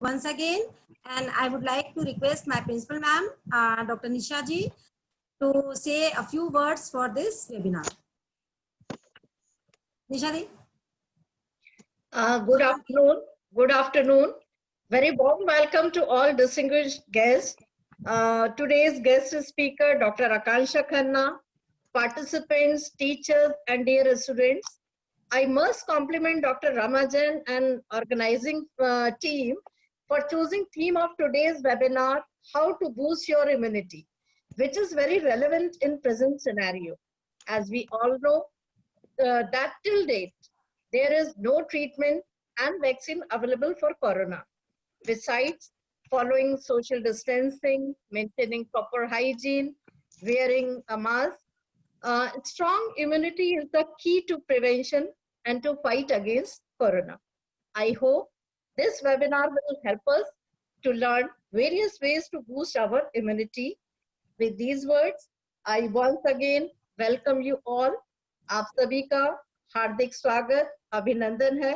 once again, and I would like to request my principal ma'am, Dr. Nisha ji, to say a few words for this webinar. Nisha ji. Good afternoon. Good afternoon. Very warm welcome to all distinguished guests. Today's guest speaker, Dr. Akansha Khanna, participants, teachers, and dear students. I must compliment Dr. Ramajan and organizing team for choosing theme of today's webinar, how to boost your immunity, which is very relevant in present scenario. As we all know, that till date, there is no treatment and vaccine available for corona. Besides, following social distancing, maintaining proper hygiene, wearing a mask, strong immunity is the key to prevention and to fight against corona. I hope this webinar will help us to learn various ways to boost our immunity. With these words, I once again welcome you all. आप सभी का हार्दिक स्वागत, अभिनंदन है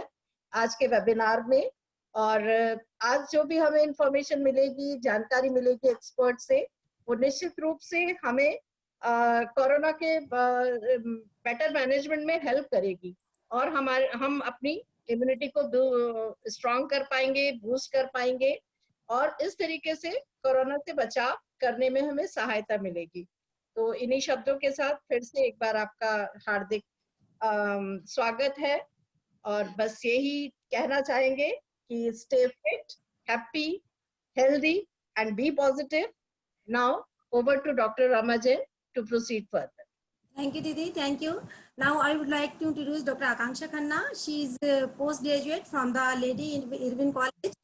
आज के webinar में। और आज जो भी हमें इंफॉर्मेशन मिलेगी, जानकारी मिलेगी एक्सपर्ट से, वो निश्चित रूप से हमें कोरोना के बेटर मैनेजमेंट में हेल्प करेगी और हम अपनी इम्यूनिटी को स्ट्रॉन्ग कर पाएंगे, बूस्ट कर पाएंगे और इस तरीके से कोरोना से बचाव करने में हमें सहायता मिलेगी। तो इन्हीं शब्दों के साथ फिर से एक बार आपका हार्दिक स्वागत है और बस यही कहना चाहेंगे कि stay fit, happy, healthy and be positive. Now over to Dr. Ramajan to proceed further. Thank you, Didi. Thank you. Now I would like to introduce Dr. Akansha Khanna. She is a postgraduate from the Lady Irwin College,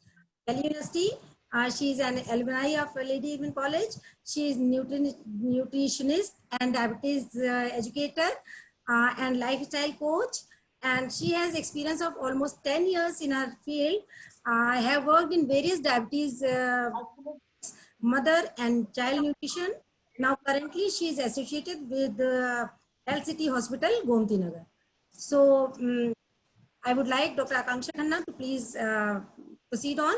Delhi University. She is an alumni of Lady Irwin College. She is nutritionist and diabetes educator and lifestyle coach. And she has experience of almost 10 years in her field. I have worked in various diabetes mother and child nutrition. Now currently she is associated with Health City Hospital, Gomti Nagar. So I would like Dr. Akansha Khanna to please proceed on.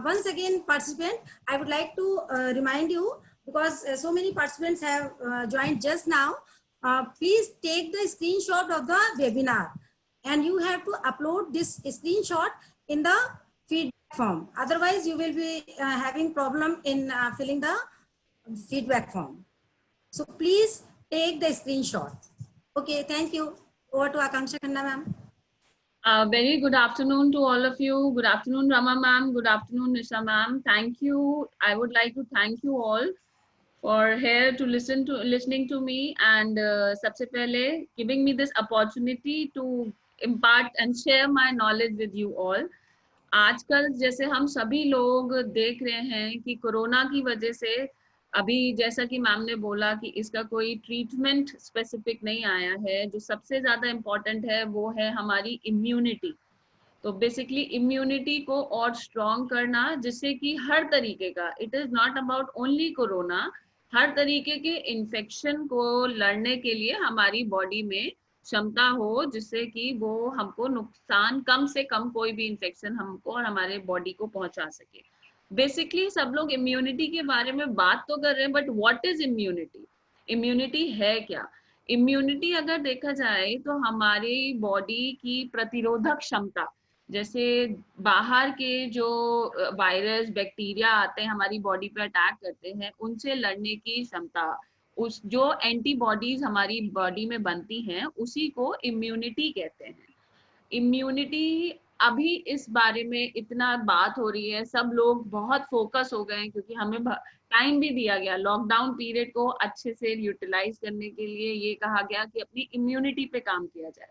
Once again, participant, I would like to remind you, because so many participants have joined just now, please take the screenshot of the webinar and you have to upload this screenshot in the feedback form. Otherwise, you will be having problem in filling the feedback form. So please take the screenshot. Okay, thank you. Over to Akansha Khanna ma'am. Very good afternoon to all of you. Good afternoon, Rama ma'am. Good afternoon, Nisha ma'am. Thank you. I would like to thank you all for here to listening to me and सबसे पहले giving me this opportunity to impart and share my knowledge with you all. आजकल जैसे हम सभी लोग देख रहे हैं कि कोरोना की वजह से अभी जैसा कि मैम ने बोला कि इसका कोई ट्रीटमेंट स्पेसिफिक नहीं आया है। जो सबसे ज़्यादा इम्पोर्टेंट है वो है हमारी इम्यूनिटी। तो बेसिकली इम्यूनिटी को और स्ट्रॉन्ग करना, जिससे कि हर तरीके का, it is not about only corona, हर तरीके के इन्फेक्शन को लड़ने के लिए हमारी बॉडी में क्षमता हो, जिससे कि वो हमको नुकसान कम से कम, कोई भी इन्फेक्शन हमको और हमारे बॉडी को पहुंचा सके। बेसिकली सब लोग इम्यूनिटी के बारे में बात तो कर रहे हैं, but what is immunity? Immunity है क्या? इम्यूनिटी अगर देखा जाए तो हमारी बॉडी की प्रतिरोधक क्षमता, जैसे बाहर के जो वायरस बैक्टीरिया आते हैं हमारी बॉडी पे अटैक करते हैं, उनसे लड़ने की क्षमता, उस जो एंटीबॉडीज हमारी बॉडी में बनती हैं उसी को इम्यूनिटी कहते हैं। इम्यूनिटी अभी इस बारे में इतना बात हो रही है, सब लोग बहुत फोकस हो गए हैं क्योंकि हमें टाइम भी दिया गया लॉकडाउन पीरियड को अच्छे से यूटिलाइज करने के लिए। ये कहा गया कि अपनी इम्यूनिटी पे काम किया जाए,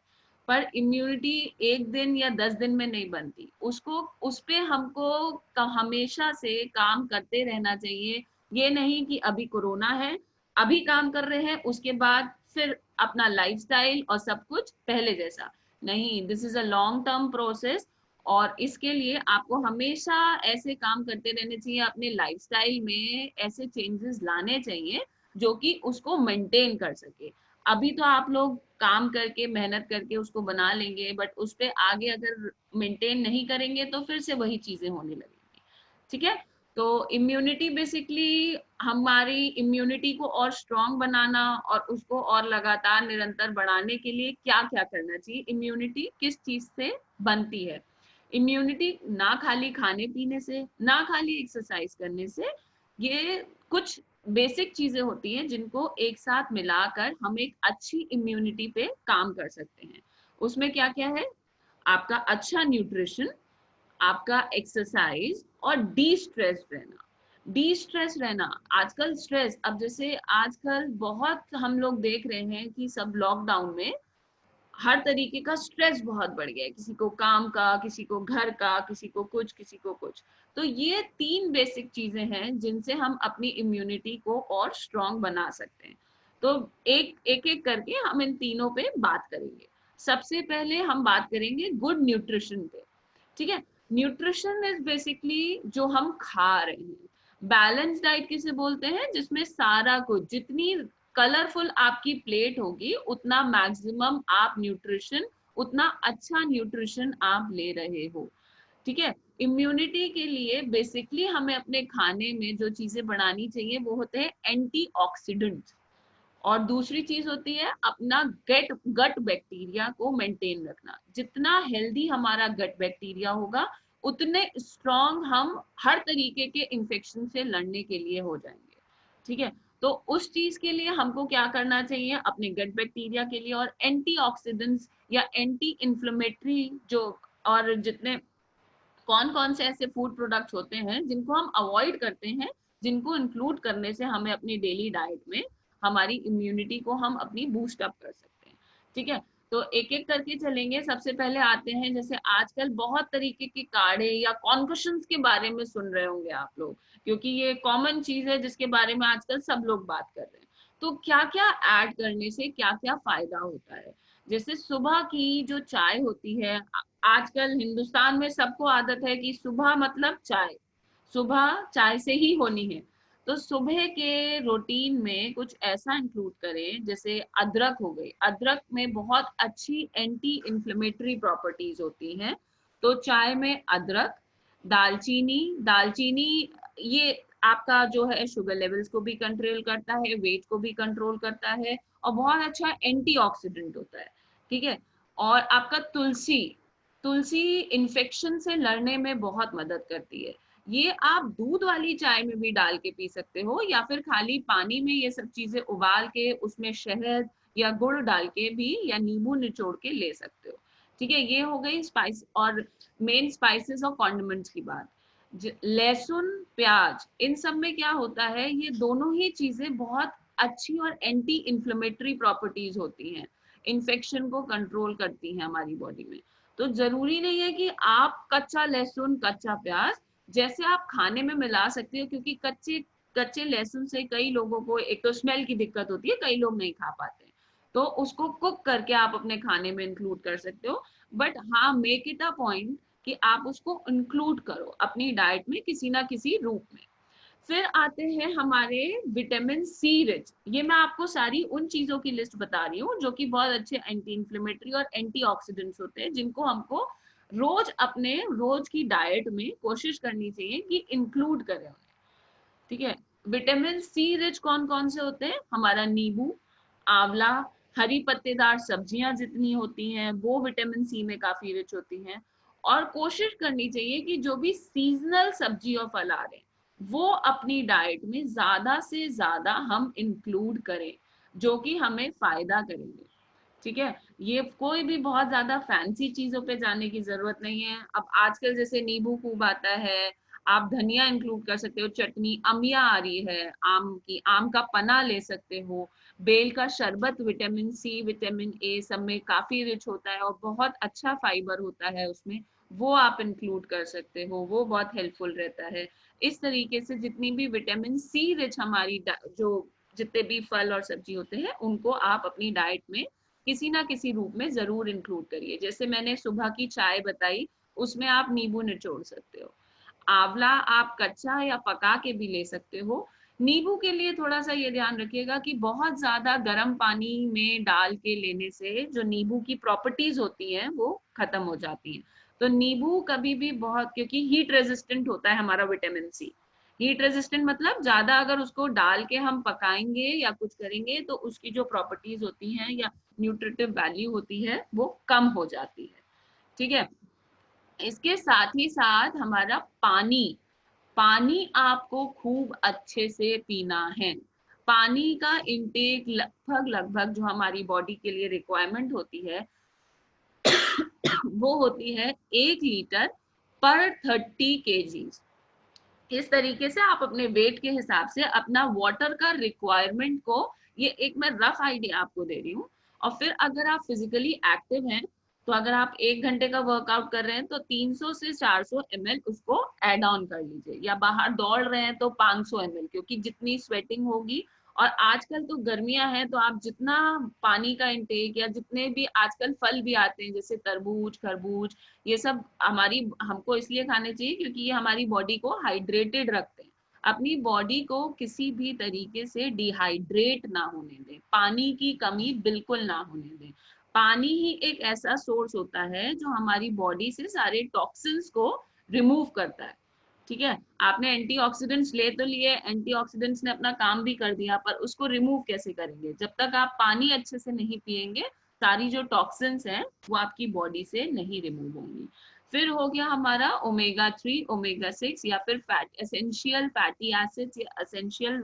पर इम्यूनिटी एक दिन या 10 दिन में नहीं बनती, उसको उस पे हमको हमेशा से काम करते रहना चाहिए। ये नहीं कि अभी कोरोना है अभी काम कर रहे हैं उसके बाद फिर अपना लाइफस्टाइल और सब कुछ पहले जैसा नहीं। This is a long term process और इसके लिए आपको हमेशा ऐसे काम करते रहने चाहिए, अपने लाइफस्टाइल में ऐसे चेंजेस लाने चाहिए जो कि उसको मेंटेन कर सके। अभी तो आप लोग काम करके मेहनत करके उसको बना लेंगे, बट उस पे आगे अगर मेंटेन नहीं करेंगे तो फिर से वही चीजें होने लगेंगी। ठीक है। तो इम्यूनिटी बेसिकली हमारी इम्यूनिटी को और स्ट्रॉन्ग बनाना और उसको और लगातार निरंतर बढ़ाने के लिए क्या क्या करना चाहिए, इम्यूनिटी किस चीज से बनती है। इम्यूनिटी ना खाली खाने पीने से, ना खाली एक्सरसाइज करने से, ये कुछ बेसिक चीजें होती हैं जिनको एक साथ मिलाकर हम एक अच्छी इम्यूनिटी पे काम कर सकते हैं। उसमें क्या क्या है, आपका अच्छा न्यूट्रिशन, आपका एक्सरसाइज और डी स्ट्रेस रहना। डी स्ट्रेस रहना, आजकल स्ट्रेस, अब जैसे आजकल बहुत हम लोग देख रहे हैं कि सब लॉकडाउन में हर तरीके का स्ट्रेस बहुत बढ़ गया है, किसी को काम का, किसी को घर का, किसी को कुछ, किसी को कुछ। तो ये 3 बेसिक चीजें हैं जिनसे हम अपनी इम्यूनिटी को और स्ट्रॉन्ग बना सकते हैं। तो एक एक एक करके हम इन तीनों पे बात करेंगे। सबसे पहले हम बात करेंगे गुड न्यूट्रिशन पे। ठीक है, न्यूट्रिशन इज बेसिकली जो हम खा रहे हैं। बैलेंस डाइट किसे बोलते हैं, जिसमें सारा कुछ, जितनी कलरफुल आपकी प्लेट होगी उतना मैक्सिमम आप न्यूट्रिशन, उतना अच्छा न्यूट्रिशन आप ले रहे हो। ठीक है, इम्यूनिटी के लिए बेसिकली हमें अपने खाने में जो चीजें बढ़ानी चाहिए वो होते हैं एंटीऑक्सीडेंट्स, और दूसरी चीज होती है अपना गट बैक्टीरिया को मेंटेन रखना। जितना हेल्दी हमारा गट बैक्टीरिया होगा उतने स्ट्रॉन्ग हम हर तरीके के इन्फेक्शन से लड़ने के लिए हो जाएंगे। ठीक है, तो उस चीज के लिए हमको क्या करना चाहिए, अपने गट बैक्टीरिया के लिए और एंटीऑक्सीडेंट्स या एंटी इन्फ्लेमेटरी जो, और जितने कौन कौन से ऐसे फूड प्रोडक्ट्स होते हैं जिनको हम अवॉइड करते हैं, जिनको इंक्लूड करने से हमें अपनी डेली डाइट में हमारी इम्यूनिटी को हम अपनी बूस्ट अप कर सकते हैं। ठीक है, तो एक एक करके चलेंगे। सबसे पहले आते हैं, जैसे आजकल बहुत तरीके के काढ़े या कॉन्कशंस के बारे में सुन रहे होंगे आप लोग, क्योंकि ये कॉमन चीज है जिसके बारे में आजकल सब लोग बात कर रहे हैं। तो क्या क्या ऐड करने से क्या क्या फायदा होता है। जैसे सुबह की जो चाय होती है, आजकल हिंदुस्तान में सबको आदत है कि सुबह मतलब चाय, सुबह चाय से ही होनी है। तो सुबह के रूटीन में कुछ ऐसा इंक्लूड करें, जैसे अदरक हो गई, अदरक में बहुत अच्छी एंटी इन्फ्लेमेटरी प्रॉपर्टीज होती हैं। तो चाय में अदरक, दालचीनी, दालचीनी ये आपका जो है शुगर लेवल्स को भी कंट्रोल करता है, वेट को भी कंट्रोल करता है, और बहुत अच्छा एंटीऑक्सीडेंट होता है। ठीक है, और आपका तुलसी, तुलसी इन्फेक्शन से लड़ने में बहुत मदद करती है। ये आप दूध वाली चाय में भी डाल के पी सकते हो, या फिर खाली पानी में ये सब चीजें उबाल के उसमें शहद या गुड़ डाल के भी, या नींबू निचोड़ के ले सकते हो। ठीक है, ये हो गई स्पाइस और मेन स्पाइसेस और कॉन्डिमेंट्स की बात। लहसुन, प्याज, इन सब में क्या होता है, ये दोनों ही चीजें बहुत अच्छी और एंटी इन्फ्लेमेटरी प्रॉपर्टीज होती हैं, इन्फेक्शन को कंट्रोल करती हैं हमारी बॉडी में। तो जरूरी नहीं है कि आप कच्चा लहसुन, कच्चा प्याज जैसे आप खाने में मिला सकते हो, क्योंकि कच्चे कच्चे लहसुन से कई लोगों को एक तो स्मेल की दिक्कत होती है, कई लोग नहीं खा पाते, तो उसको कुक करके आप अपने खाने में इंक्लूड कर सकते हो। बट हाँ, मेक इट अ पॉइंट कि आप उसको इंक्लूड करो अपनी डाइट में किसी ना किसी रूप में। फिर आते हैं हमारे विटामिन सी रिच। ये मैं आपको सारी उन चीजों की लिस्ट बता रही हूँ जो कि बहुत अच्छे एंटी इन्फ्लेमेटरी और एंटीऑक्सीडेंट्स होते हैं, जिनको हमको रोज अपने रोज की डाइट में कोशिश करनी चाहिए कि इंक्लूड करें उन्हें। ठीक है, विटामिन सी रिच कौन कौन से होते हैं, हमारा नींबू, आंवला, हरी पत्तेदार सब्जियां जितनी होती हैं वो विटामिन सी में काफी रिच होती हैं। और कोशिश करनी चाहिए कि जो भी सीजनल सब्जी और फल आ रहे हैं वो अपनी डाइट में ज्यादा से ज्यादा हम इंक्लूड करें, जो कि हमें फायदा करेंगे। ठीक है, ये कोई भी बहुत ज्यादा फैंसी चीजों पे जाने की जरूरत नहीं है। अब आजकल जैसे नींबू खूब आता है, आप धनिया इंक्लूड कर सकते हो, चटनी, अमिया आ रही है आम की, आम का पना ले सकते हो, बेल का शरबत विटामिन सी, विटामिन ए सब में काफी रिच होता है और बहुत अच्छा फाइबर होता है उसमें, वो आप इंक्लूड कर सकते हो, वो बहुत हेल्पफुल रहता है। इस तरीके से जितनी भी विटामिन सी रिच हमारी जो जितने भी फल और सब्जी होते हैं उनको आप अपनी डाइट में किसी ना किसी रूप में जरूर इंक्लूड करिए। जैसे मैंने सुबह की चाय बताई, उसमें आप नींबू निचोड़ सकते हो। आंवला आप कच्चा या पका के भी ले सकते हो। नींबू के लिए थोड़ा सा ये ध्यान रखिएगा कि बहुत ज्यादा गर्म पानी में डाल के लेने से जो नींबू की प्रॉपर्टीज होती हैं वो खत्म हो जाती हैं। तो नींबू कभी भी बहुत, क्योंकि हीट रेजिस्टेंट होता है हमारा विटामिन सी। हीट रेजिस्टेंट मतलब ज्यादा अगर उसको डाल के हम पकाएंगे या कुछ करेंगे तो उसकी जो प्रॉपर्टीज होती हैं या न्यूट्रिटिव वैल्यू होती है वो कम हो जाती है। ठीक है, इसके साथ ही साथ हमारा पानी, पानी आपको खूब अच्छे से पीना है। पानी का इंटेक लगभग लगभग जो हमारी बॉडी के लिए रिक्वायरमेंट होती है वो होती है 1 लीटर पर 30 kg। इस तरीके से आप अपने वेट के हिसाब से अपना वाटर का रिक्वायरमेंट को, ये एक मैं रफ आइडिया आपको दे रही हूँ। और फिर अगर आप फिजिकली एक्टिव हैं तो अगर आप 1 घंटे का वर्कआउट कर रहे हैं तो 300 से 400 ml उसको ऐड ऑन कर लीजिए, या बाहर दौड़ रहे हैं तो 500 ml, क्योंकि जितनी स्वेटिंग होगी, और आजकल तो गर्मियां हैं तो आप जितना पानी का इंटेक, या जितने भी आजकल फल भी आते हैं जैसे तरबूज, खरबूज, ये सब हमको इसलिए खाने चाहिए क्योंकि ये हमारी बॉडी को हाइड्रेटेड रखते हैं। अपनी बॉडी को किसी भी तरीके से डिहाइड्रेट ना होने दें, पानी की कमी बिल्कुल ना होने दें। पानी ही एक ऐसा सोर्स होता है जो हमारी बॉडी से सारे टॉक्सिन्स को रिमूव करता है। ठीक है, आपने एंटीऑक्सीडेंट्स ले तो लिए, एंटीऑक्सीडेंट्स ने अपना काम भी कर दिया, पर उसको रिमूव कैसे करेंगे? जब तक आप पानी अच्छे से नहीं पिएंगे सारी जो टॉक्सिन्स हैं वो आपकी बॉडी से नहीं रिमूव होंगी। फिर हो गया हमारा ओमेगा 3, ओमेगा 6 या फिर फैट, एसेंशियल फैटी एसिड्स या एसेंशियल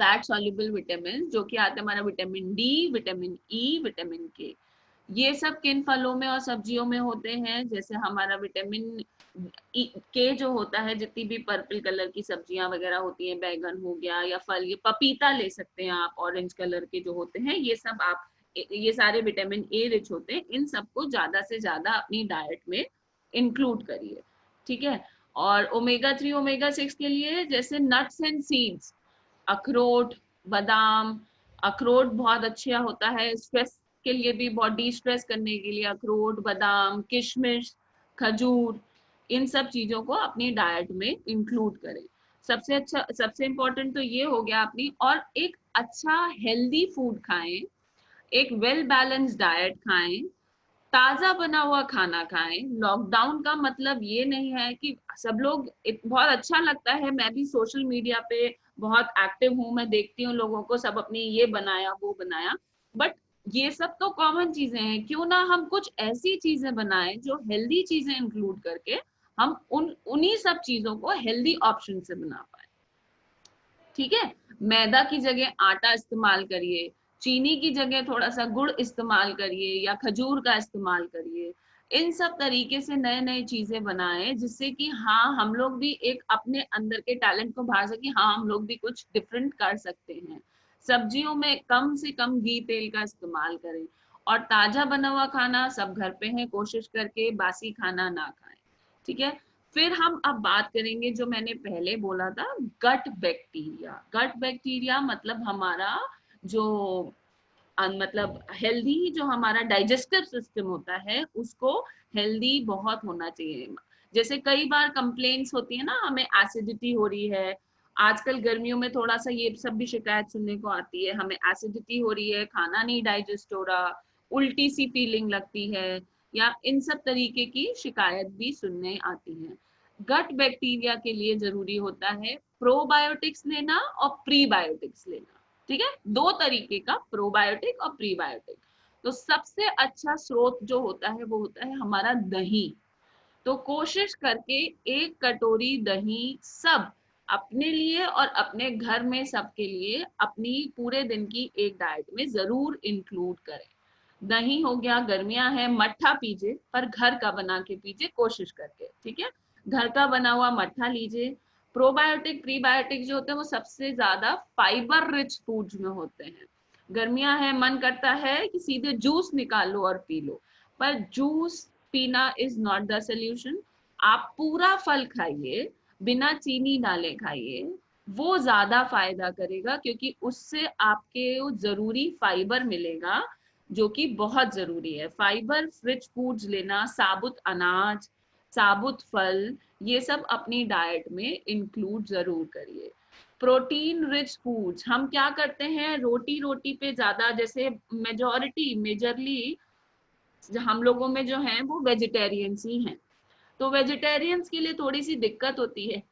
फैट सॉल्युबल विटामिन, जो कि आता है हमारा vitamin D, vitamin E, vitamin के। ये सब किन फलों में और सब्जियों में होते हैं? जैसे हमारा विटामिन के जो होता है, जितनी भी पर्पल कलर की सब्जियां वगैरह होती हैं, बैगन हो गया या फल, ये पपीता ले सकते हैं आप, ऑरेंज कलर के जो होते हैं, ये सब आप, ये सारे विटामिन ए रिच होते हैं। इन सबको ज्यादा से ज्यादा अपनी डाइट में इंक्लूड करिए। ठीक है, और ओमेगा 3, ओमेगा 6 के लिए जैसे नट्स एंड सीड्स, अखरोट, बादाम, अखरोट बहुत अच्छा होता है स्ट्रेस के लिए भी, बॉडी स्ट्रेस करने के लिए अखरोट, बादाम, किशमिश, खजूर, इन सब चीजों को अपनी डाइट में इंक्लूड करें। सबसे अच्छा, सबसे इंपॉर्टेंट तो ये हो गया अपनी, और एक अच्छा हेल्दी फूड खाएं, एक वेल बैलेंस डाइट खाएं, ताजा बना हुआ खाना खाएं। लॉकडाउन का मतलब ये नहीं है कि सब लोग, बहुत अच्छा लगता है, मैं भी सोशल मीडिया पे बहुत एक्टिव हूँ, मैं देखती हूँ लोगों को, सब अपनी ये बनाया वो बनाया, बट ये सब तो कॉमन चीजें हैं, क्यों ना हम कुछ ऐसी चीजें बनाएं जो हेल्दी चीजें इंक्लूड करके हम उन्हीं सब चीजों को हेल्दी ऑप्शन से बना पाए। ठीक है, मैदा की जगह आटा इस्तेमाल करिए, चीनी की जगह थोड़ा सा गुड़ इस्तेमाल करिए या खजूर का इस्तेमाल करिए। इन सब तरीके से नए नए चीजें बनाएं, जिससे कि हाँ हम लोग भी एक अपने अंदर के टैलेंट को बाहर सके, हाँ हम लोग भी कुछ डिफरेंट कर सकते हैं। सब्जियों में कम से कम घी तेल का इस्तेमाल करें, और ताजा बना हुआ खाना सब घर पे है, कोशिश करके बासी खाना ना खाएं। ठीक है, फिर हम अब बात करेंगे जो मैंने पहले बोला था, गट बैक्टीरिया। गट बैक्टीरिया मतलब हमारा जो मतलब हेल्दी, जो हमारा डाइजेस्टिव सिस्टम होता है उसको हेल्दी बहुत होना चाहिए। जैसे कई बार कंप्लेंट्स होती है ना, हमें एसिडिटी हो रही है, आजकल गर्मियों में थोड़ा सा ये सब भी शिकायत सुनने को आती है, हमें एसिडिटी हो रही है, खाना नहीं डाइजेस्ट हो रहा, उल्टी सी फीलिंग लगती है, या इन सब तरीके की शिकायत भी सुनने आती है। गट बैक्टीरिया के लिए जरूरी होता है प्रोबायोटिक्स लेना और प्रीबायोटिक्स लेना। ठीक है, दो तरीके का, प्रोबायोटिक और प्रीबायोटिक। तो सबसे अच्छा स्रोत जो होता है वो होता है हमारा दही। तो कोशिश करके 1 कटोरी दही सब अपने लिए और अपने घर में सबके लिए अपनी पूरे दिन की एक डाइट में जरूर इंक्लूड करें। दही हो गया, गर्मियां है, मट्ठा पीजिए, पर घर का बना के पीजिए कोशिश करके। ठीक है, घर का बना हुआ मट्ठा लीजिए। प्रोबायोटिक प्रीबायोटिक जो होते हैं वो सबसे ज्यादा फाइबर रिच फूड्स में होते हैं। गर्मियां है, मन करता है कि सीधे जूस निकालो और पी लो, पर जूस पीना इज नॉट द सोल्यूशन। आप पूरा फल खाइए, बिना चीनी डाले खाइए, वो ज्यादा फायदा करेगा, क्योंकि उससे आपके जरूरी फाइबर मिलेगा जो कि बहुत जरूरी है। फाइबर रिच फूड्स लेना, साबुत अनाज, साबुत फल, ये सब अपनी डाइट में इंक्लूड जरूर करिए। प्रोटीन रिच फूड्स, हम क्या करते हैं, रोटी रोटी पे ज्यादा, जैसे मेजरली हम लोगों में जो हैं वो वेजिटेरियंस ही हैं। तो वेजिटेरियंस के लिए थोड़ी सी दिक्कत होती है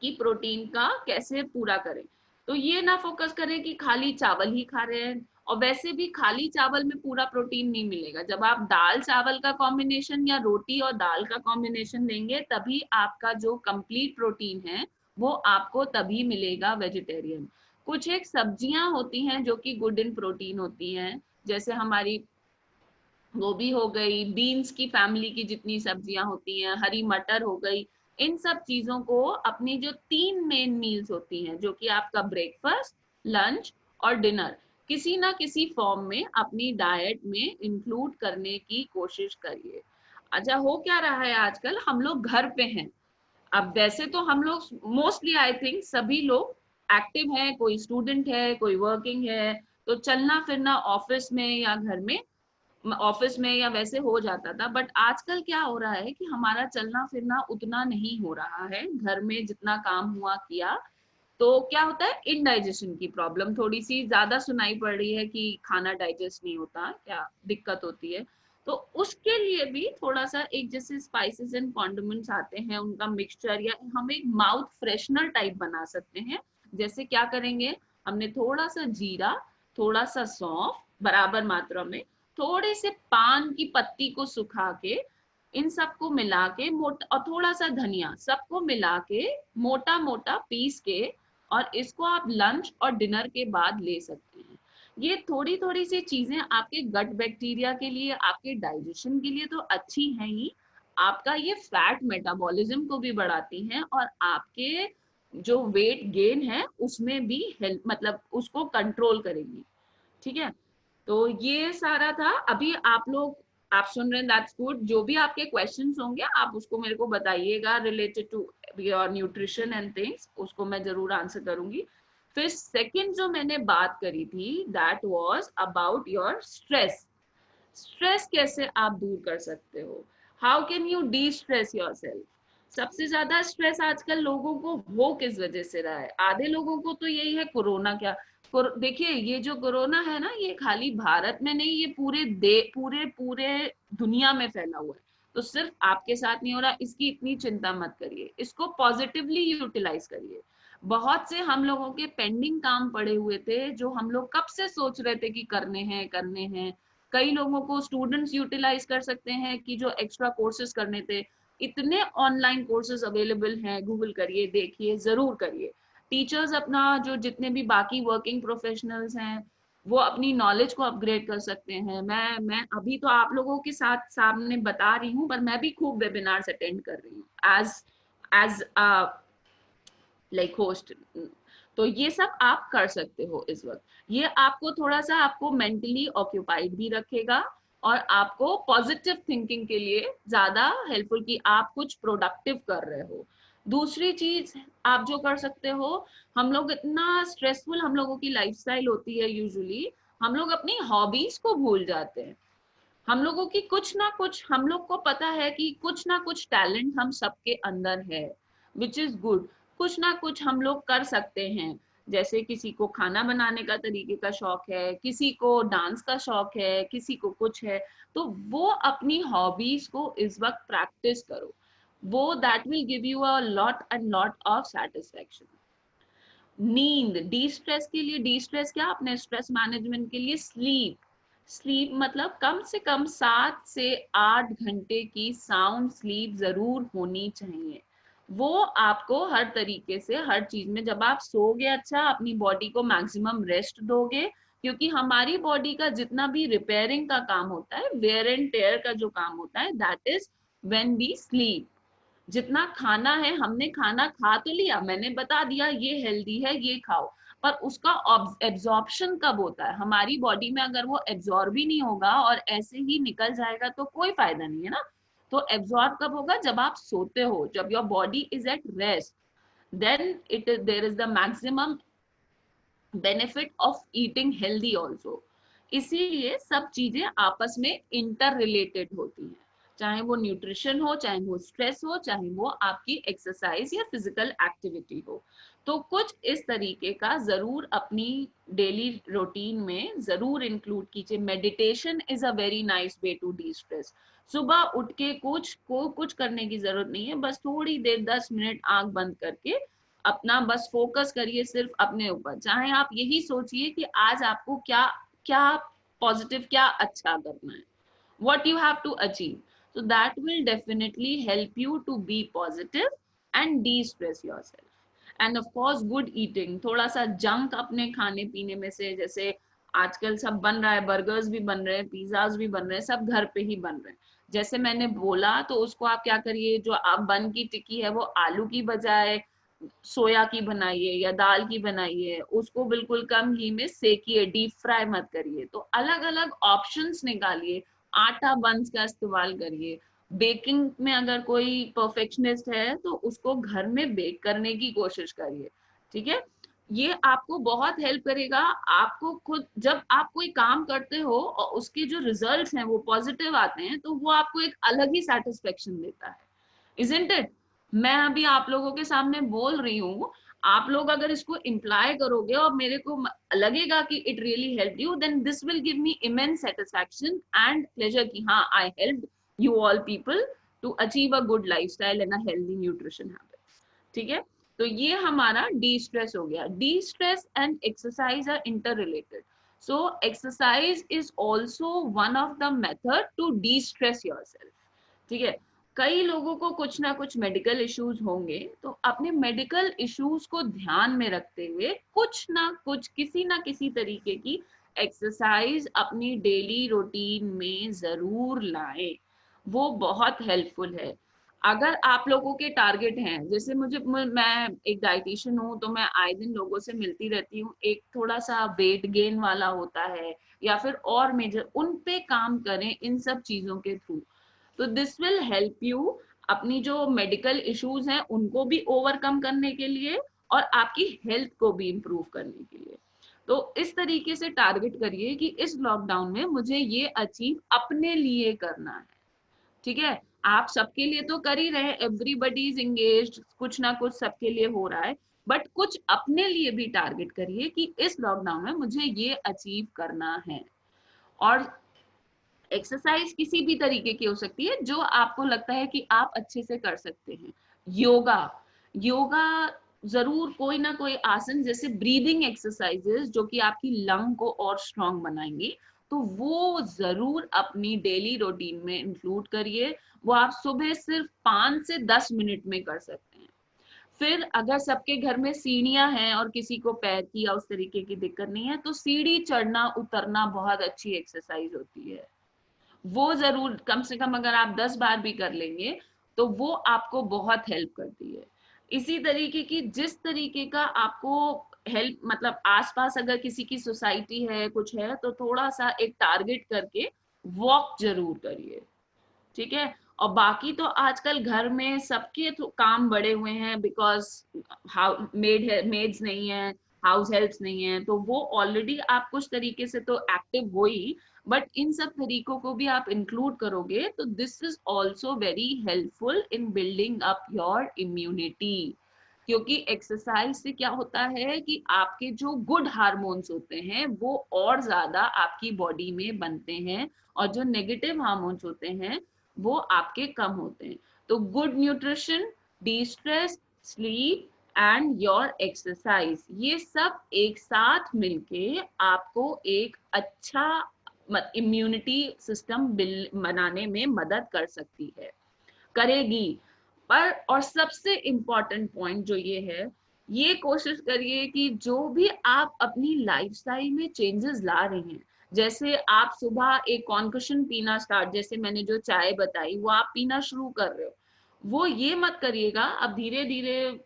कि प्रोटीन का कैसे पूरा करें। तो ये ना फोकस करें कि खाली चावल ही खा रहे हैं, और वैसे भी खाली चावल में पूरा प्रोटीन नहीं मिलेगा। जब आप दाल चावल का कॉम्बिनेशन या रोटी और दाल का कॉम्बिनेशन लेंगे तभी आपका जो कंप्लीट प्रोटीन है वो आपको तभी मिलेगा वेजिटेरियन। कुछ एक सब्जियां होती हैं जो कि गुड इन प्रोटीन होती हैं, जैसे हमारी गोभी हो गई, बीन्स की फैमिली की जितनी सब्जियां होती हैं, हरी मटर हो गई, इन सब चीजों को अपनी जो 3 मेन मील्स होती हैं, जो कि आपका ब्रेकफास्ट, लंच और डिनर, किसी ना किसी फॉर्म में अपनी डाइट में इंक्लूड करने की कोशिश करिए। अच्छा, हो क्या रहा है आजकल, हम लोग घर पे हैं। अब वैसे तो हम लोग मोस्टली आई थिंक सभी लोग एक्टिव हैं, कोई स्टूडेंट है, कोई वर्किंग है, तो चलना फिरना ऑफिस में या घर में, ऑफिस में या वैसे हो जाता था। बट आजकल क्या हो रहा है कि हमारा चलना फिरना उतना नहीं हो रहा है, घर में जितना काम हुआ किया। तो क्या होता है, इनडाइजेशन की प्रॉब्लम थोड़ी सी ज्यादा सुनाई पड़ रही है कि खाना डाइजेस्ट नहीं होता, क्या दिक्कत होती है। तो उसके लिए भी थोड़ा सा एक जैसे स्पाइसेस एंड कॉन्डिमेंट्स आते हैं उनका मिक्सचर, या हम एक माउथ फ्रेशनर टाइप बना सकते हैं। जैसे क्या करेंगे, हमने थोड़ा सा जीरा, थोड़ा सा सौंफ बराबर मात्रा में, थोड़े से पान की पत्ती को सुखा के, इन सबको मिला के मोटा, और थोड़ा सा धनिया, सबको मिला के मोटा मोटा पीस के, और इसको आप लंच और डिनर के बाद ले सकते हैं। ये थोड़ी थोड़ी सी चीजें आपके गट बैक्टीरिया के लिए, आपके डाइजेशन के लिए तो अच्छी हैं ही, आपका ये फैट मेटाबॉलिज्म को भी बढ़ाती हैं, और आपके जो वेट गेन है उसमें भी हेल्प, मतलब उसको कंट्रोल करेगी। ठीक है, तो ये सारा था। अभी आप लोग, आप सुन रहे हैं, दैट्स गुड। जो भी आपके क्वेश्चंस होंगे आप उसको मेरे को बताइएगा related to your nutrition and things, उसको मैं जरूर आंसर करूंगी। फिर सेकंड जो मैंने बात करी थी, that was about your stress. Stress कैसे आप दूर कर सकते हो, how can U D stress your self. सबसे ज्यादा स्ट्रेस आजकल लोगों को हो किस वजह से रहा है, आधे लोगों को तो यही है कोरोना। क्या देखिए, ये जो कोरोना है ना, ये खाली भारत में नहीं, ये पूरे पूरे दुनिया में फैला हुआ है। तो सिर्फ आपके साथ नहीं हो रहा, इसकी इतनी चिंता मत करिए, इसको पॉजिटिवली यूटिलाइज करिए। बहुत से हम लोगों के पेंडिंग काम पड़े हुए थे जो हम लोग कब से सोच रहे थे कि करने हैं। कई लोगों को स्टूडेंट्स यूटिलाइज कर सकते हैं कि जो एक्स्ट्रा कोर्सेज करने थे, इतने ऑनलाइन कोर्सेज अवेलेबल हैं, गूगल करिए, देखिए, जरूर करिए। टीचर्स अपना जो जितने भी बाकी वर्किंग प्रोफेशनल्स हैं वो अपनी नॉलेज को अपग्रेड कर सकते हैं। मैं अभी तो आप लोगों के साथ सामने बता रही हूँ, पर मैं भी खूब वेबिनार्स अटेंड कर रही हूँ एज एज लाइक होस्ट। तो ये सब आप कर सकते हो इस वक्त। ये आपको थोड़ा सा, आपको मेंटली ऑक्यूपाइड भी रखेगा, और आपको पॉजिटिव थिंकिंग के लिए ज्यादा हेल्पफुल, कि आप कुछ प्रोडक्टिव कर रहे हो। दूसरी चीज आप जो कर सकते हो, हम लोग इतना स्ट्रेसफुल हम लोगों की लाइफस्टाइल होती है यूजुअली, हम लोग अपनी हॉबीज को भूल जाते हैं। हम लोगों की कुछ ना कुछ, हम लोग को पता है कि कुछ ना कुछ टैलेंट हम सबके अंदर है, विच इज गुड। कुछ ना कुछ हम लोग कर सकते हैं, जैसे किसी को खाना बनाने का तरीके का शौक है, किसी को डांस का शौक है, किसी को कुछ है। तो वो अपनी हॉबीज को इस वक्त प्रैक्टिस करो, वो that will give you a lot and lot of satisfaction. नींद, डी स्ट्रेस के लिए, डी स्ट्रेस क्या, अपने स्ट्रेस मैनेजमेंट के लिए स्लीप। स्लीप मतलब कम से कम 7 से 8 घंटे की साउंड स्लीप जरूर होनी चाहिए। वो आपको हर तरीके से, हर चीज में, जब आप सोओगे अच्छा, अपनी बॉडी को मैक्सिमम रेस्ट दोगे, क्योंकि हमारी बॉडी का जितना भी रिपेयरिंग का काम होता है, वेयर एंड टेयर का जो काम होता है, that is when we sleep. जितना खाना है, हमने खाना खा तो लिया, मैंने बता दिया ये हेल्दी है, ये खाओ, पर उसका एब्जॉर्प्शन कब होता है हमारी बॉडी में? अगर वो एब्जॉर्ब ही नहीं होगा और ऐसे ही निकल जाएगा तो कोई फायदा नहीं है ना। तो एब्जॉर्ब कब होगा? जब आप सोते हो, जब your body is at rest, then it there is the maximum benefit of eating healthy also. इसीलिए सब चीजें आपस में इंटर रिलेटेड होती हैं। चाहे वो न्यूट्रिशन हो, चाहे वो स्ट्रेस हो, चाहे वो आपकी एक्सरसाइज या फिजिकल एक्टिविटी हो। तो कुछ इस तरीके का जरूर अपनी डेली रूटीन में जरूर इंक्लूड कीजिए। Meditation is a very nice way to destress. सुबह उठ के कुछ करने की जरूरत नहीं है, बस थोड़ी देर 10 मिनट आंख बंद करके अपना बस फोकस करिए सिर्फ अपने ऊपर। चाहे आप यही सोचिए कि आज आपको क्या क्या पॉजिटिव, क्या अच्छा करना है, what you have to achieve. So that will definitely help you to be positive and de-stress yourself. And of course good eating, थोड़ा सा जंक अपने खाने पीने में से, जैसे आजकल सब बन रहा है, बर्गर्स भी बन रहे हैं, पिज्जाज भी बन रहे हैं, सब घर पे ही बन रहे हैं। जैसे मैंने बोला, तो उसको आप क्या करिए, जो आप बन की टिक्की है वो आलू की बजाय सोया की बनाइए या दाल की बनाइए, उसको बिल्कुल कम घी में सेकिए, डीप फ्राई मत करिए। तो अलग अलग ऑप्शंस निकालिए, आटा बंस का इस्तेमाल करिए। बेकिंग में अगर कोई परफेक्शनिस्ट है तो उसको घर में बेक करने की कोशिश करिए, ठीक है। ये आपको बहुत हेल्प करेगा। आपको खुद जब आप कोई काम करते हो और उसके जो रिजल्ट्स हैं वो पॉजिटिव आते हैं, तो वो आपको एक अलग ही सेटिस्फेक्शन देता है, इजंट इट। मैं अभी आप लोगों के सामने बोल रही हूँ, आप लोग अगर इसको इम्प्लाई करोगे और मेरे को लगेगा कि it really help you, then this will give me immense satisfaction and pleasure कि हाँ, I help you all people to achieve a good lifestyle and a healthy nutrition habit, ठीक है। तो ये हमारा डी स्ट्रेस हो गया। Destress and exercise are interrelated, so exercise is also one of the method to destress yourself, ठीक है। कई लोगों को कुछ ना कुछ मेडिकल इश्यूज होंगे, तो अपने मेडिकल इश्यूज को ध्यान में रखते हुए कुछ ना कुछ, किसी ना किसी तरीके की एक्सरसाइज अपनी डेली रूटीन में जरूर लाएं, वो बहुत हेल्पफुल है। अगर आप लोगों के टारगेट हैं, जैसे मैं एक डाइटिशियन हूँ, तो मैं आए दिन लोगों से मिलती रहती हूँ, एक थोड़ा सा वेट गेन वाला होता है या फिर और मेजर, उन पे काम करें इन सब चीजों के थ्रू। तो दिस विल हेल्प यू अपनी जो मेडिकल इश्यूज हैं उनको भी ओवरकम करने के लिए और आपकी हेल्थ को भी इम्प्रूव करने के लिए। तो इस तरीके से टारगेट करिए कि इस लॉकडाउन में मुझे ये अचीव अपने लिए करना है, ठीक है। आप सबके लिए तो कर ही रहे, एवरीबडी इज एंगेज्ड, कुछ ना कुछ सबके लिए हो रहा है, बट कुछ अपने लिए भी टारगेट करिए कि इस लॉकडाउन में मुझे ये अचीव करना है। और एक्सरसाइज किसी भी तरीके की हो सकती है जो आपको लगता है कि आप अच्छे से कर सकते हैं। योगा, योगा जरूर कोई ना कोई आसन, जैसे ब्रीदिंग एक्सरसाइजेस जो कि आपकी लंग को और स्ट्रांग बनाएंगी, तो वो जरूर अपनी डेली रूटीन में इंक्लूड करिए। वो आप सुबह सिर्फ 5 से 10 मिनट में कर सकते हैं। फिर अगर सबके घर में सीढ़ियां हैं और किसी को पैर की या उस तरीके की दिक्कत नहीं है, तो सीढ़ी चढ़ना उतरना बहुत अच्छी एक्सरसाइज होती है, वो जरूर कम से कम अगर आप 10 बार भी कर लेंगे तो वो आपको बहुत हेल्प करती है। इसी तरीके की जिस तरीके का आपको हेल्प, मतलब आसपास अगर किसी की सोसाइटी है, कुछ है, तो थोड़ा सा एक टारगेट करके वॉक जरूर करिए, ठीक है। और बाकी तो आजकल घर में सबके तो काम बढ़े हुए हैं, बिकॉज मेड्स नहीं है, हाउस हेल्प्स नहीं है, तो वो ऑलरेडी आप कुछ तरीके से तो एक्टिव हो ही, बट इन सब तरीकों को भी आप इंक्लूड करोगे तो this is also very helpful in building up your immunity. क्योंकि एक्सरसाइज से क्या होता है कि आपके जो गुड हार्मोन्स होते हैं वो और ज्यादा आपकी बॉडी में बनते हैं, और जो नेगेटिव हार्मोन्स होते हैं वो आपके कम होते हैं। तो good nutrition, D stress, sleep and your exercise, ये सब एक साथ मिलके आपको एक अच्छा इम्यूनिटी सिस्टम बनाने में मदद कर सकती है, करेगी। पर और सबसे इम्पोर्टेंट पॉइंट जो ये है, ये कोशिश करिए कि जो भी आप अपनी लाइफस्टाइल में चेंजेस ला रहे हैं, जैसे आप सुबह एक कॉन्कशन पीना स्टार्ट, जैसे मैंने जो चाय बताई वो आप पीना शुरू कर रहे हो, वो ये मत करिएगा। अब धीरे धीरे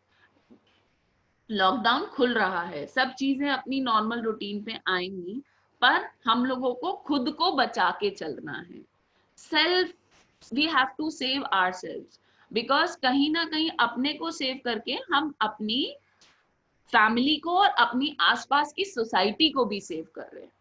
लॉकडाउन खुल रहा है, सब चीजें अपनी नॉर्मल रूटीन पे आएंगी, पर हम लोगों को खुद को बचा के चलना है। Self, we have to save ourselves, because कहीं ना कहीं अपने को सेव करके हम अपनी फैमिली को और अपनी आसपास की सोसाइटी को भी सेव कर रहे हैं,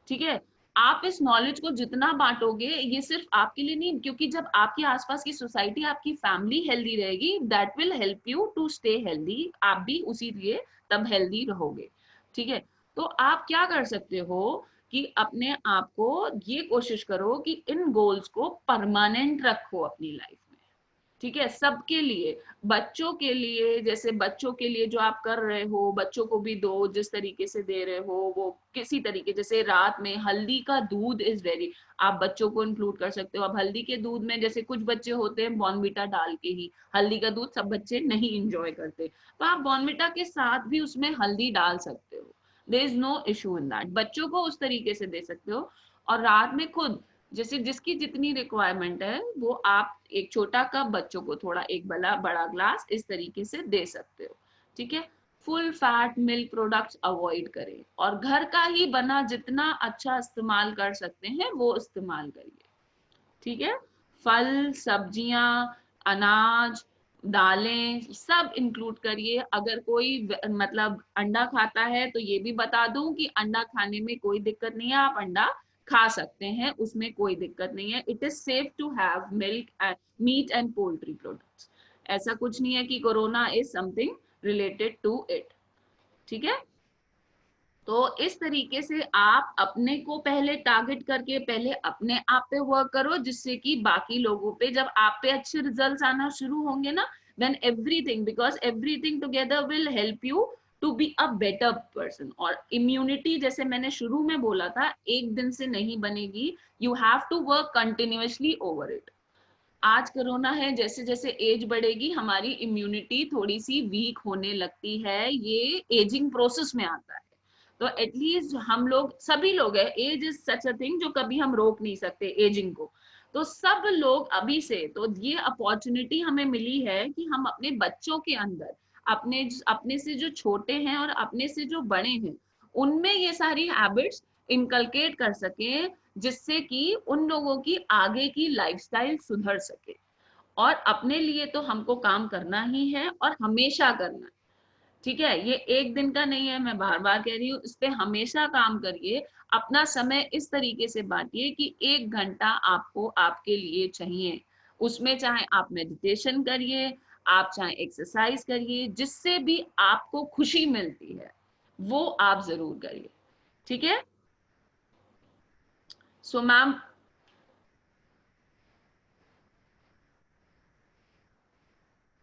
ठीक है। आप इस नॉलेज को जितना बांटोगे, ये सिर्फ आपके लिए नहीं, क्योंकि जब आपके आसपास की सोसाइटी, आपकी फैमिली हेल्दी रहेगी, that will help you to stay healthy, आप भी उसी लिए तब हेल्दी रहोगे। ठीक है, तो आप क्या कर सकते हो कि अपने आप को ये कोशिश करो कि इन गोल्स को परमानेंट रखो अपनी लाइफ में। ठीक है, सबके लिए, बच्चों के लिए, जैसे बच्चों के लिए जो आप कर रहे हो, बच्चों को भी दो, जिस तरीके से दे रहे हो वो किसी तरीके, जैसे रात में हल्दी का दूध इज वेरी, आप बच्चों को इंक्लूड कर सकते हो। अब हल्दी के दूध में जैसे कुछ बच्चे होते हैं बॉर्नविटा डाल के ही, हल्दी का दूध सब बच्चे नहीं इंजॉय करते, तो आप बॉर्नविटा के साथ भी उसमें हल्दी डाल सकते हो, there is no issue in that, बच्चों को उस तरीके से दे सकते हो। और रात में खुद जैसे जिसकी जितनी रिक्वायरमेंट है वो आप एक छोटा कप, बच्चों को थोड़ा एक बड़ा ग्लास, इस तरीके से दे सकते हो। ठीक है, full fat milk products avoid करें और घर का ही बना जितना अच्छा इस्तेमाल कर सकते हैं वो इस्तेमाल करिए। ठीक है, फल, सब्जियां, अनाज, दालें सब इंक्लूड करिए। अगर कोई मतलब अंडा खाता है तो ये भी बता दूं कि अंडा खाने में कोई दिक्कत नहीं है, आप अंडा खा सकते हैं, उसमें कोई दिक्कत नहीं है। It is safe to have milk, meat and poultry products. ऐसा कुछ नहीं है कि corona is something related to it. ठीक है, तो इस तरीके से आप अपने को पहले टारगेट करके पहले अपने आप पे वर्क करो, जिससे कि बाकी लोगों पे जब आप पे अच्छे रिजल्ट्स आना शुरू होंगे ना, then everything, because everything together will help you to be a better person. और इम्यूनिटी जैसे मैंने शुरू में बोला था, एक दिन से नहीं बनेगी, you have to work continuously over it. आज कोरोना है, जैसे जैसे एज बढ़ेगी हमारी इम्यूनिटी थोड़ी सी वीक होने लगती है, ये एजिंग प्रोसेस में आता है। तो एटलीस्ट हम लोग, सभी लोग है, age is such a thing जो कभी हम रोक नहीं सकते एजिंग को, तो सब लोग अभी से, तो ये अपॉर्चुनिटी हमें मिली है कि हम अपने बच्चों के अंदर, अपने से जो छोटे हैं और अपने से जो बड़े हैं, उनमें ये सारी हैबिट्स इनकलकेट कर सके, जिससे कि उन लोगों की आगे की लाइफस्टाइल सुधर सके। और अपने लिए तो हमको काम करना ही है और हमेशा करना है। ठीक है, ये एक दिन का नहीं है, मैं बार बार कह रही हूँ, इस पे हमेशा काम करिए। अपना समय इस तरीके से बांटिए कि 1 घंटा आपको आपके लिए चाहिए, उसमें चाहे आप मेडिटेशन करिए, आप चाहे एक्सरसाइज करिए, जिससे भी आपको खुशी मिलती है वो आप जरूर करिए। ठीक है, so ma'am,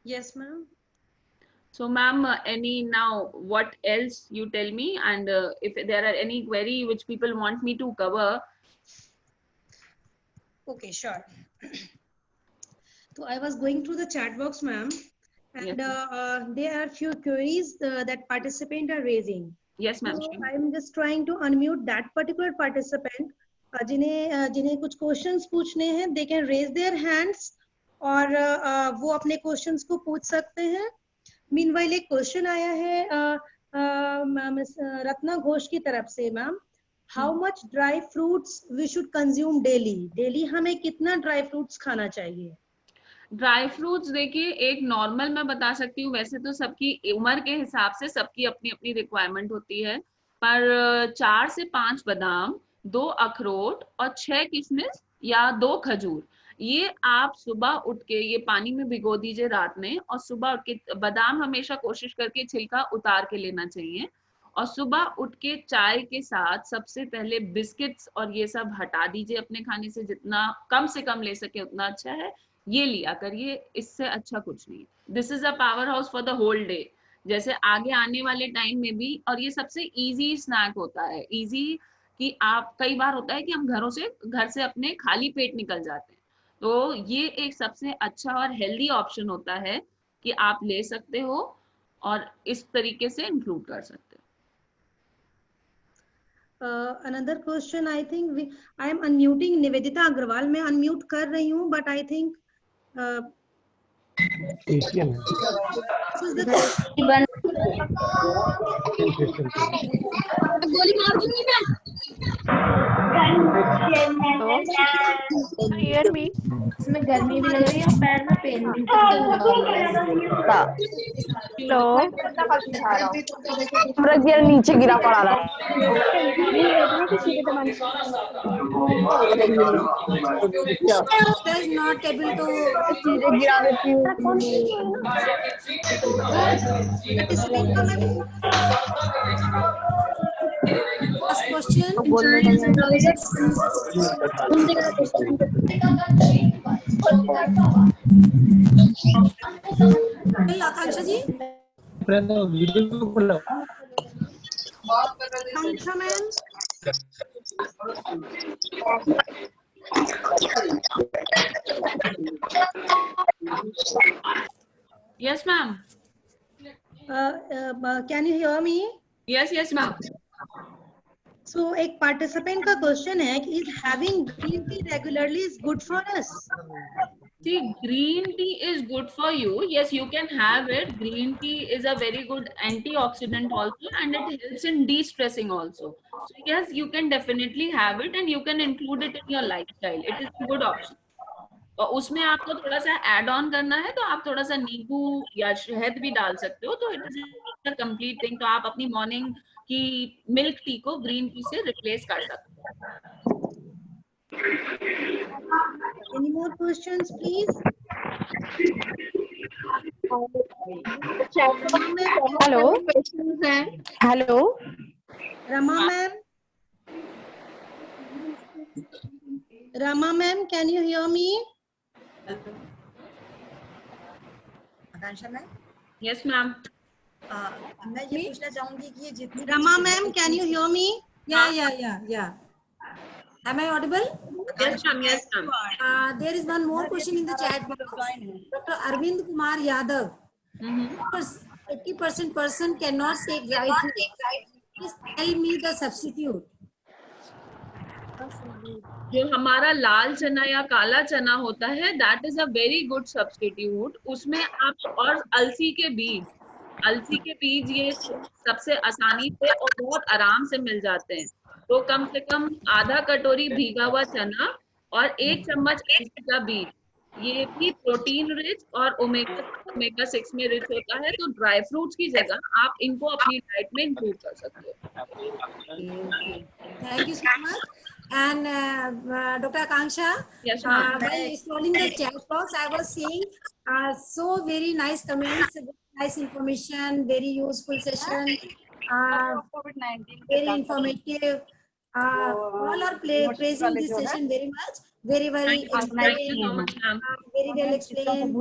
Yes, ma'am. so ma'am, any now what else you tell me, and if there are any query which people want me to cover. Okay, sure. So I was going through the chat box, ma'am, and Yes. there are few queries that participants are raising. Yes, ma'am. So I'm just trying to unmute that particular participant. जिन्हें कुछ questions पूछने हैं, they can raise their hands और वो अपने questions को पूछ सकते हैं। Meanwhile एक question आया है मिस रत्ना घोष की तरफ से, ma'am, how much dry fruits we should consume daily? Daily हमें कितना dry fruits खाना चाहिए? ड्राई फ्रूट्स देखिए, एक नॉर्मल मैं बता सकती हूँ, वैसे तो सबकी उम्र के हिसाब से सबकी अपनी अपनी रिक्वायरमेंट होती है, पर 4 से 5 बादाम, 2 अखरोट और 6 किशमिश या 2 खजूर, ये आप सुबह उठ के ये पानी में भिगो दीजिए रात में, और सुबह उठ के बादाम हमेशा कोशिश करके छिलका उतार के लेना चाहिए, और सुबह उठ के चाय के साथ सबसे पहले बिस्किट्स और ये सब हटा दीजिए अपने खाने से, जितना कम से कम ले सके उतना अच्छा है, ये लिया करिए, इससे अच्छा कुछ नहीं। This is a power house for the whole day, जैसे आगे आने वाले टाइम में भी। और ये सबसे इजी स्नैक होता है, इजी कि आप, कई बार होता है कि हम घर से अपने खाली पेट निकल जाते हैं, तो ये एक सबसे अच्छा और हेल्दी ऑप्शन होता है कि आप ले सकते हो और इस तरीके से इंक्लूड कर सकते हो। Another question, I think I am unmuting Nivedita Agrawal. मैं unmute कर रही हूँ, but I think Asian. ये hear me? इसमें गर्मी भी लग रही है और पैर में पेन भी हेलो सूरज यार नीचे गिरा पड़ा रहा है Doctor is not able to. सीधे गिरा देती हूँ First question. बोलने का Akanksha ji. Akanksha ma'am. Yes, ma'am. Can you hear me? Yes, ma'am. So एक participant का question है कि is having green tea regularly is good for us? See, green tea is good for you. Yes, you can have it. Green tea is a very good antioxidant also, and it helps in de-stressing also. So yes, you can definitely have it, and you can include it in your lifestyle. It is a good option. और उसमें आपको थोड़ा सा add on करना है तो आप थोड़ा सा नींबू या शहद भी डाल सकते हो, तो it is a complete thing. तो आप अपनी मॉर्निंग की मिल्क टी को ग्रीन टी से रिप्लेस कर सकते हो. Any more questions, please? Hello questions हैं. Hello Rama ma'am. Rama ma'am, can you hear me? Akanksha ma'am, yes ma'am. मैं ये पूछना चाहूंगी कि ये जितनी Rama ma'am, can you hear me? Yeah. Am I audible? Yes ma'am. Yes ma'am. There is one more question in the chat box. Dr. Arvind Kumar Yadav. 80% person cannot take dry food. Please tell me the substitute. जो हमारा लाल चना या काला चना होता है, that is a very good substitute. उसमें आप और अलसी के बीज ये सबसे आसानी से और बहुत आराम से मिल जाते हैं. तो कम से कम आधा कटोरी भीगा हुआ चना और 1 चम्मच अलसी का बीज, ये भी प्रोटीन रिच और ओमेगा 6 में रिच होता है. तो ड्राई फ्रूट्स की जगह आप इनको अपनी डाइट में इंक्लूड कर सकते हो. Thank you so much. And Dr. Akanksha, Yes, ma'am. while scrolling the chat box, I was seeing so very nice comments, nice information, very useful session, very informative. All are praising this session very much. Very well Thank you so explained. much, ma'am. Very well explained.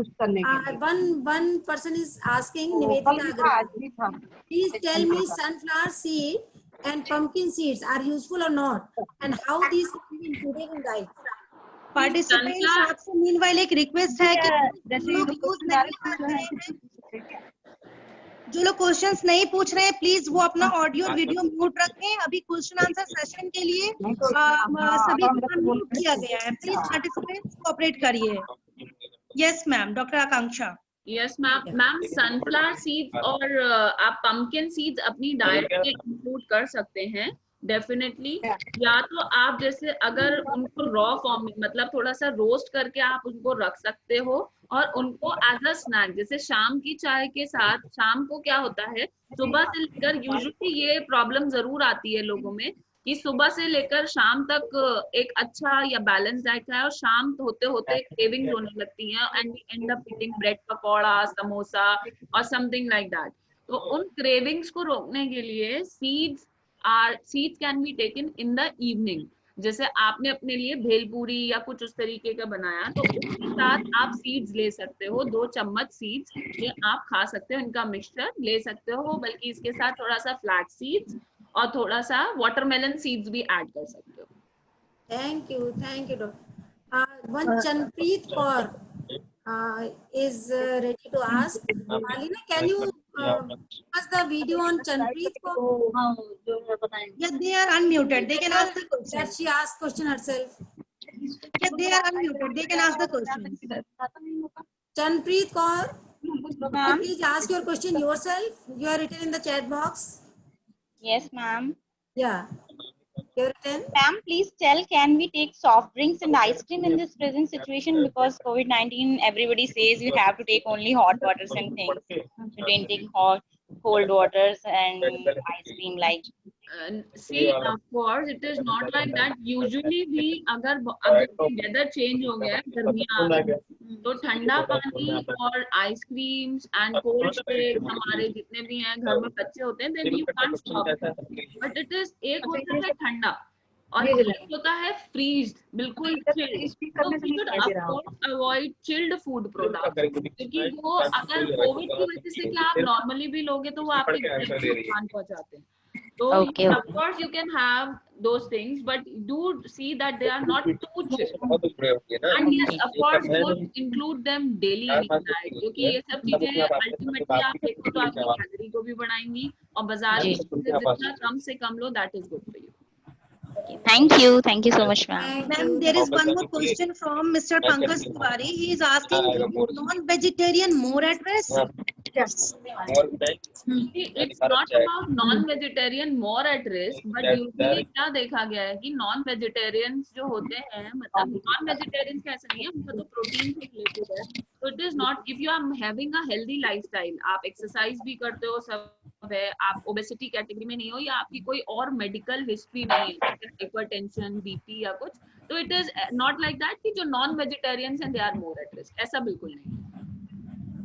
One person is asking, Nivedita Agarwal, please tell me sunflower seed and pumpkin seeds are useful or not, and how these can be included in diet. Participants, आपसे meanwhile एक request है कि जो लोग questions नहीं पूछ रहे हैं प्लीज वो अपना ऑडियो और वीडियो म्यूट रखें. अभी क्वेश्चन आंसर सेशन के लिए सभी को म्यूट किया गया है. प्लीज पार्टिसिपेंट्स कोऑपरेट करिए. Yes ma'am. Doctor Akanksha. Yes ma'am. Ma'am sunflower seeds और आप पंपकिन सीड्स अपनी डाइट में इंक्लूड कर सकते हैं डेफिनेटली. या तो आप जैसे अगर उनको रॉ फॉर्म में मतलब थोड़ा सा रोस्ट करके आप उनको रख सकते हो और उनको एज अ स्नैक जैसे शाम की चाय के साथ. शाम को क्या होता है, सुबह से लेकर यूजुअली ये प्रॉब्लम जरूर आती है लोगों में कि सुबह से लेकर शाम तक एक अच्छा या बैलेंस डाइट खाए और शाम होते होते क्रेविंग्स होने लगती हैं and we end up eating bread pakora, samosa और समथिंग लाइक दैट. तो उन क्रेविंग्स को रोकने के लिए seeds can be taken in the evening. जैसे आपने अपने लिए भेलपूरी या कुछ उस तरीके का बनाया तो उसके साथ आप सीड्स ले सकते हो. 2 चम्मच सीड्स ये आप खा सकते हो, इनका मिक्सचर ले सकते हो. बल्कि इसके साथ थोड़ा सा फ्लैक्स सीड्स और थोड़ा सा वाटरमेलन सीड्स भी ऐड कर सकते हो. Thank you, doctor. One Chanpreet Kaur is ready to ask. Alina, can you pass the video on Chanpreet Kaur? Yeah, they are unmuted. They can ask the question. That she asked question herself. Yeah, they are unmuted. They can ask the question. Chanpreet Kaur, please ask your question yourself. You are written in the chat box. Yes, ma'am. Yeah. Your turn. Ma'am, please tell, can we take soft drinks and ice cream in this present situation? Because COVID-19, everybody says you have to take only hot waters and things. You didn't take hot, cold waters and ice cream like. See, of course, it is not like that. Usually भी अगर weather change हो गया है, गर्मियाँ आ गई, तो ठंडा पानी और आइसक्रीम्स एंड कोल्ड शेक हमारे जितने भी हैं घर में बच्चे होते हैं, then you can't stop. But it is एक होता है ठंडा और एक होता है फ्रीज, बिल्कुल chilled. तो we should of course avoid chilled food products, क्योंकि वो अगर कोविड की वजह से क्या आप नॉर्मली भी लोगे तो वो आपके गले को नुकसान पहुंचाते हैं. So Okay. of course you can have those things, but do see that they are not too chilled. And yes, of course, don't include them daily in your diet, क्योंकि ये सब चीजें अल्टीमेटली आप देखो तो आपकी कैलोरी को भी बढ़ाएंगी और बाजार में जितना कम से कम लो, that is good for you. Thank you so much, ma'am. Ma'am, there is one more question from Mr. Pankaj Tiwari. He is asking, non-vegetarian more at risk? Yes. See, it's not about non-vegetarian more at risk, but usually क्या देखा गया है कि non-vegetarians जो होते हैं, मतलब non-vegetarians का ऐसा नहीं है, उनका तो प्रोटीन से रिलेटेड है. So it is not, if you are having a healthy lifestyle, आप एक्सरसाइज भी करते हो, सब है, आप ओबेसिटी कैटेगरी में नहीं हो या आपकी कोई और मेडिकल हिस्ट्री नहीं है, हाइपरटेंशन, बीपी या कुछ, तो it is not like that कि जो नॉन वेजिटेरियंस हैं they are more at risk, ऐसा बिल्कुल नहीं.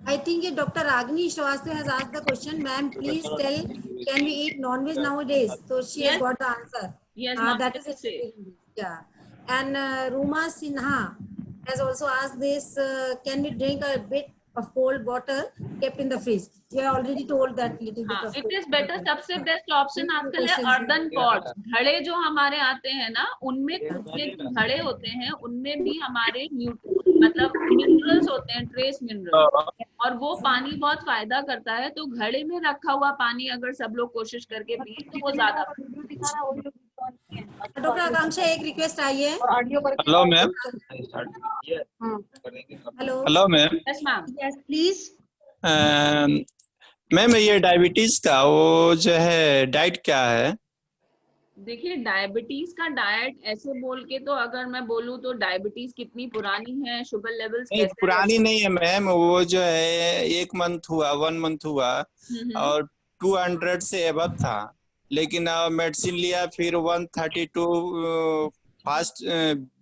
I think Dr. Ragini Shrivastava has asked the question. Ma'am, please tell, can we eat non-veg nowadays? So she has got the answer. Yes, That is it. Yeah. And Ruma Sinha has also asked this, can we drink a bit of cold water kept in the fridge? You have already told that little bit of it cold is better. water. सबसे best option आजकल है earthen pots. घड़े जो हमारे आते हैं ना, उनमें कुछ घड़े होते हैं, उनमें भी हमारे मतलब मिनरल्स होते हैं, ट्रेस मिनरल्स, और वो पानी बहुत फायदा करता है. तो घड़े में रखा हुआ पानी अगर सब लोग कोशिश करके पिए तो वो ज्यादा. डॉक्टर आकांक्षा, एक रिक्वेस्ट आई है. Hello ma'am. Hello. Hello ma'am. Yes ma'am. Yes, please. Ma'am, ये डायबिटीज का वो जो है डाइट क्या है? देखिए, डायबिटीज का डाइट ऐसे बोल के तो अगर मैं बोलूँ तो डायबिटीज कितनी पुरानी है, शुगर लेवल्स नहीं, कैसे पुरानी नहीं है मैम, वो जो है 1 मंथ हुआ और 200 से एबव था, लेकिन मेडिसिन लिया, फिर 132 फास्ट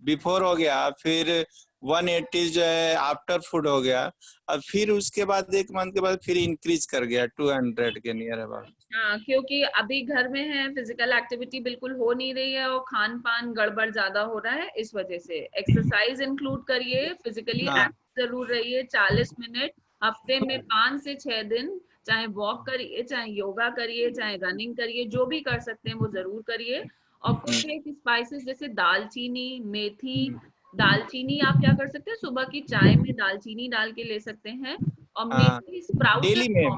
बिफोर हो गया, फिर 180 जो है आफ्टर फूड हो गया, और फिर उसके बाद 1 मंथ के बाद फिर इंक्रीज कर गया 200 के नियर अबाउट. हाँ, क्योंकि अभी घर में है, फिजिकल एक्टिविटी बिल्कुल हो नहीं रही है और खान पान गड़बड़ ज्यादा हो रहा है, इस वजह से एक्सरसाइज इंक्लूड करिए, फिजिकली एक्टिव जरूर रहिए. 40 मिनट हफ्ते में 5 से 6 दिन, चाहे वॉक करिए, चाहे योगा करिए, चाहे रनिंग करिए, जो भी कर सकते हैं वो जरूर करिए. और कुछ एक स्पाइसेस जैसे दालचीनी, मेथी. दालचीनी आप क्या कर सकते हैं, सुबह की चाय में दालचीनी डाल के ले सकते हैं. और मेथी स्प्राउट डेली में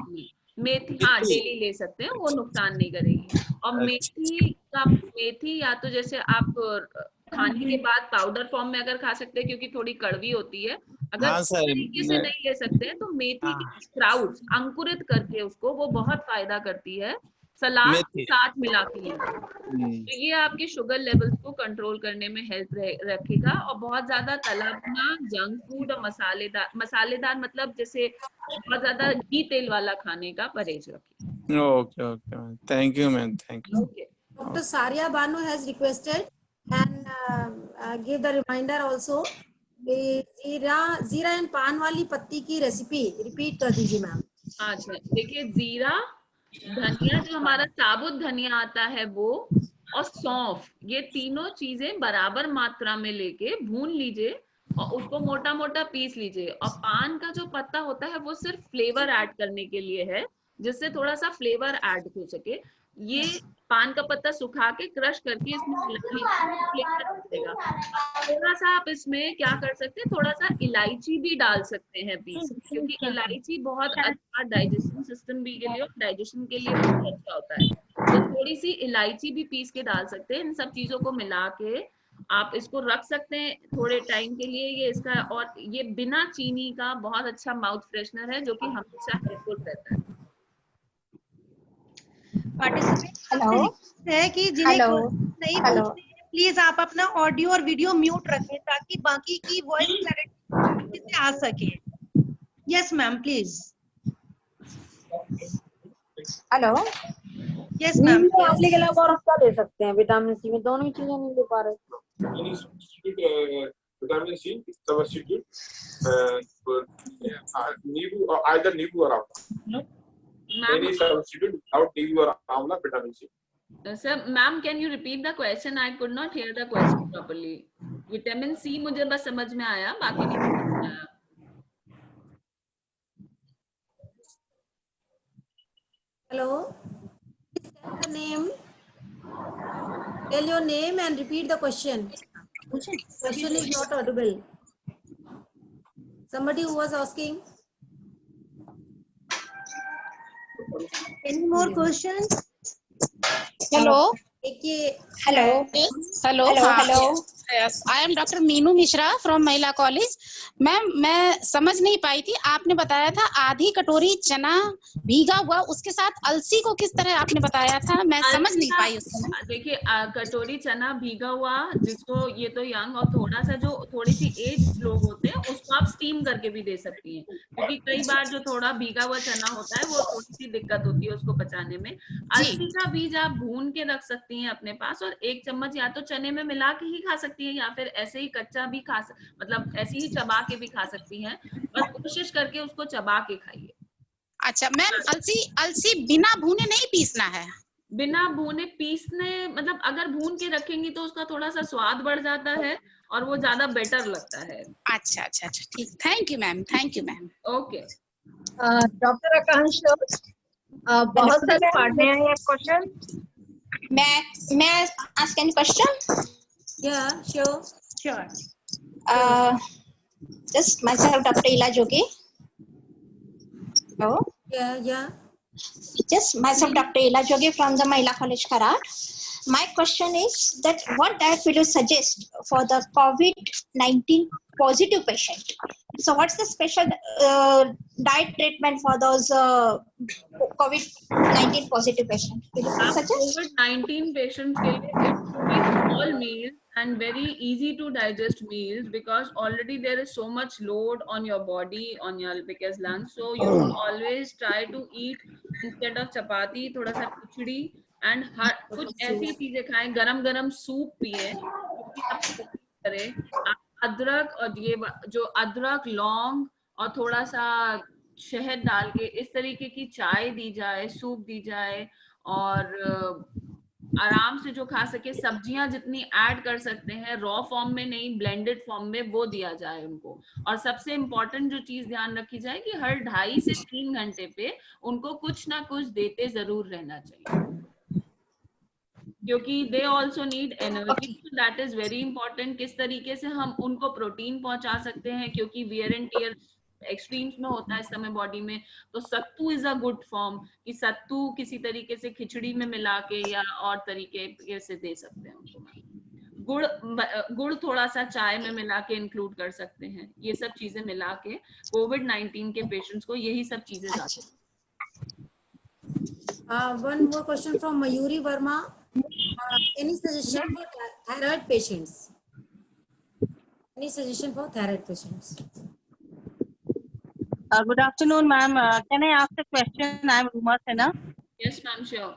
मेथी, हाँ डेली ले सकते हैं, वो नुकसान नहीं करेगी. और मेथी या तो जैसे आप खाने के बाद पाउडर फॉर्म में अगर खा सकते हैं, क्योंकि थोड़ी कड़वी होती है, अगर इस तरीके से नहीं ले सकते हैं तो मेथी की स्प्राउट्स अंकुरित करके उसको, वो बहुत फायदा करती है, सलाद के साथ मिला के. तो ये आपके शुगर लेवल्स को कंट्रोल करने में हेल्प रखेगा. और बहुत ज्यादा तला भुना, जंक फूड और मसालेदार मतलब जैसे बहुत ज्यादा घी तेल वाला खाने का परहेज रखिए. Okay, thank you ma'am, thank you. Dr. Saria Banu has requested and give the reminder also. जीरा एंड पान वाली पत्ती की रेसिपी रिपीट कर दीजिए मैम. अच्छा, देखिए, जीरा, धनिया जो हमारा साबुत धनिया आता है वो, और सौंफ, ये तीनों चीजें बराबर मात्रा में लेके भून लीजिए और उसको मोटा मोटा पीस लीजिए. और पान का जो पत्ता होता है वो सिर्फ फ्लेवर ऐड करने के लिए है, जिससे थोड़ा सा फ्लेवर ऐड हो सके. ये पान का पत्ता सुखा के क्रश करके इसमें फ्लेवर देगा. थोड़ा सा आप इसमें क्या कर सकते हैं, थोड़ा सा इलायची भी डाल सकते हैं पीस, क्योंकि इलायची बहुत अच्छा डाइजेशन सिस्टम भी के लिए और डाइजेशन के लिए बहुत अच्छा होता है. तो थोड़ी सी इलायची भी पीस के डाल सकते हैं. इन सब चीजों को मिला के आप इसको रख सकते हैं थोड़े टाइम के लिए. ये इसका, और ये बिना चीनी का बहुत अच्छा माउथ फ्रेशनर है जो कि हमेशा हेल्पफुल रहता है. पार्टिसिपेंट है कि जिन्हें नहीं पूछते हैं प्लीज आप अपना ऑडियो और वीडियो म्यूट रखें ताकि बाकी की वॉइस क्लैरिटी से आ सके। Yes ma'am please. Hello yes ma'am. के अलावा और क्या दे सकते हैं? विटामिन सी में दोनों ही चीजें नहीं दे पा रहे। Vitamin C substitute नींबू either नींबू और आंवला। Any substitute without नींबू और आंवला vitamin C. Sir, ma'am, can you repeat the question? I could not hear the question properly. Vitamin C मुझे बस समझ में आया, बाकी नहीं समझ में आया. Hello. Please tell the name. Tell your name and repeat the question. Question is not audible. Somebody who was asking. Any more questions? Hello. Hello. Hello. Yes. I am Dr. Meenu Mishra from महिला college. Ma'am मैं समझ नहीं पाई थी, आपने बताया था आधी कटोरी चना भीगा हुआ, उसके साथ अलसी को किस तरह आपने बताया था, मैं समझ नहीं पाई उसको। देखिए कटोरी चना भीगा हुआ, जिसको ये तो यंग और थोड़ा सा जो थोड़ी सी एज लोग होते हैं उसको आप स्टीम करके भी दे सकती हैं, क्योंकि कई बार जो थोड़ा भीगा हुआ चना होता है वो थोड़ी सी दिक्कत होती है उसको पचाने में। अलसी का बीज आप भून के रख सकती हैं अपने पास, और 1 चम्मच या तो चने में मिला के ही खा सकती है या फिर ऐसे ही कच्चा भी मतलब ऐसे ही चबा के भी खा सकती हैं, बस कोशिश करके उसको चबा के खाइए। अच्छा मैम, अलसी बिना भूने नहीं पीसना है? बिना भूने पीसने मतलब अगर भून के रखेंगी तो उसका थोड़ा सा स्वाद बढ़ जाता है और वो ज्यादा बेटर लगता है। अच्छा अच्छा अच्छा ठीक, thank you ma'am, thank you ma'am. Okay doctor Akanksha, बहुत सारे पढ़ने आए क्वेश्चन। मैं ask any question? Yeah, sure. Just myself, Dr. Ila Jogi. Oh. Yeah. Just myself, Dr. Ila Jogi from the Mahila College, Kharar. My question is that what diet will you suggest for the COVID-19 positive patient? So what's the special diet treatment for those COVID-19 positive patients? Will you suggest? COVID-19 patients के लिए small meals and very easy to digest meals, because already there is so much load on your body, on your biggest lungs. So you should always try to eat instead of chapati थोड़ा सा खिचड़ी and कुछ ऐसी चीजें खाएं, गरम soup पिए, करें अदरक, और ये जो अदरक लौंग और थोड़ा सा शहद डाल के इस तरीके की चाय दी जाए, सूप दी जाए, और आराम से जो खा सके, सब्जियां जितनी ऐड कर सकते हैं, रॉ फॉर्म में नहीं ब्लेंडेड फॉर्म में, वो दिया जाए उनको। और सबसे इम्पोर्टेंट जो चीज ध्यान रखी जाए कि हर 2.5 से 3 घंटे पे उनको कुछ ना कुछ देते जरूर रहना चाहिए, क्योंकि they also need energy, that is very important. किस तरीके से हम उनको प्रोटीन पहुंचा सकते हैं, क्योंकि वियर एंड टियर एक्सट्रीम्स में होता है इस समय बॉडी में, तो सत्तू इज अ गुड फॉर्म, कि सत्तू किसी तरीके से खिचड़ी में मिला के या और तरीके से दे सकते हैं उनको। गुड़ थोड़ा सा चाय में मिला के इंक्लूड कर सकते हैं। ये सब चीजें मिला के कोविड-19 के पेशेंट्स को यही सब चीजें जाती हैं। One more question from Mayuri Verma. Any suggestion for thyroid patients? Any suggestion for thyroid patients? Good afternoon, ma'am. Can I ask a question? I'm Ruma Sena. Yes, ma'am, sure.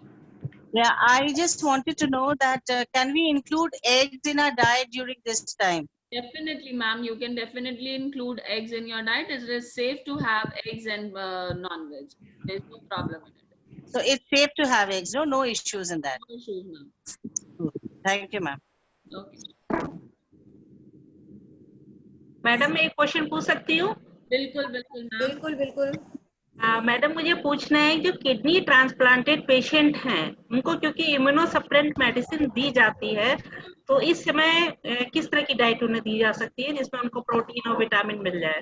Yeah, I just wanted to know that can we include eggs in our diet during this time? Definitely, ma'am. You can definitely include eggs in your diet. It is safe to have eggs and non-veg. There's no problem in it. So it's safe to have eggs, no issues in that. No issues, ma'am. Thank you, ma'am. Okay. Madam मैं एक question पूछ सकती हूँ? बिल्कुल। Madam मुझे पूछना है, जो किडनी ट्रांसप्लांटेड पेशेंट हैं उनको क्योंकि इम्यूनोसप्रेसेंट मेडिसिन दी जाती है, तो इस समय किस तरह की डाइट उन्हें दी जा सकती है जिसमें उनको प्रोटीन और विटामिन मिल जाए?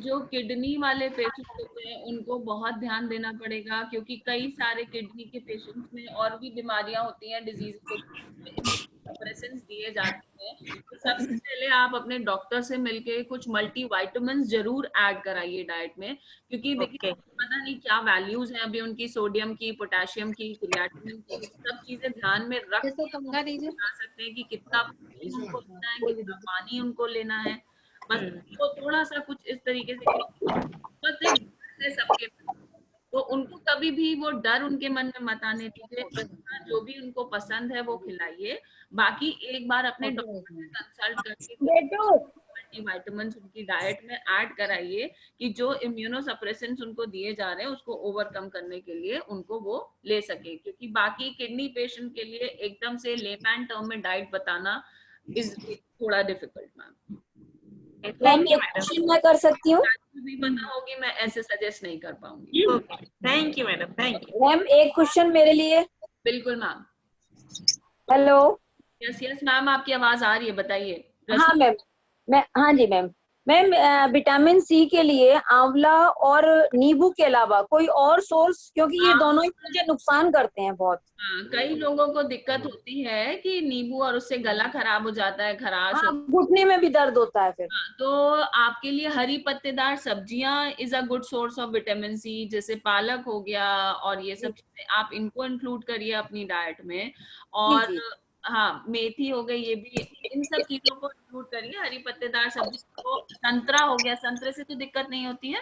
जो किडनी वाले पेशेंट होते हैं उनको बहुत ध्यान देना पड़ेगा, क्योंकि कई सारे किडनी के पेशेंट्स में और भी बीमारियां होती हैं, डिजीज सप्रेसेंट्स दिए जाते हैं, तो सबसे पहले आप अपने डॉक्टर से मिलके कुछ मल्टीविटामिन्स जरूर ऐड कराइए डाइट में, क्योंकि देखिए पता नहीं क्या वैल्यूज हैं अभी उनकी, सोडियम की, पोटेशियम की, क्रिएटिनिन की, सब चीजें ध्यान में रख बता सकते हैं कि कितना प्रोटीन उनको लेना है, कितना पानी उनको लेना है। बस तो थोड़ा सा कुछ इस तरीके से सबके, तो उनको कभी भी वो डर उनके मन में मत आने दीजिए, जो भी उनको पसंद है वो खिलाइए। बाकी एक बार अपने डॉक्टर से कंसल्ट करके मल्टीविटामिन्स उनकी डाइट में ऐड कराइए कि जो इम्यूनोसप्रेसेंट्स उनको दिए जा रहे हैं उसको ओवरकम करने के लिए उनको वो ले सके, क्योंकि बाकी किडनी पेशेंट के लिए एकदम से लेमैन टर्म में डाइट बताना इज थोड़ा डिफिकल्ट मैम। मैम एक क्वेश्चन मैं कर सकती हूँ? भी पता होगी, मैं ऐसे सजेस्ट नहीं कर पाऊंगी। Thank you madam, thank you ma'am. एक क्वेश्चन मेरे लिए। बिल्कुल ma'am. Hello. Yes yes ma'am, आपकी आवाज आ रही है, बताइए। हाँ मैम, हाँ जी मैम। मैम विटामिन सी के लिए आंवला और नींबू के अलावा कोई और सोर्स, क्योंकि ये दोनों ही मुझे नुकसान करते हैं बहुत। हाँ, कई लोगों को दिक्कत होती है कि नींबू और उससे गला खराब हो जाता है, खराश घुटने में भी दर्द होता है फिर। तो आपके लिए हरी पत्तेदार सब्जियां is a good source of vitamin C, जैसे पालक हो गया और ये सब चीजें आप इनको इंक्लूड करिए अपनी डाइट में। और हाँ, मेथी हो गई, ये भी, इन सब चीजों को इंक्लूड करिए, हरी पत्तेदार सब्जी को। संतरा हो गया, संतरे से तो दिक्कत नहीं होती है?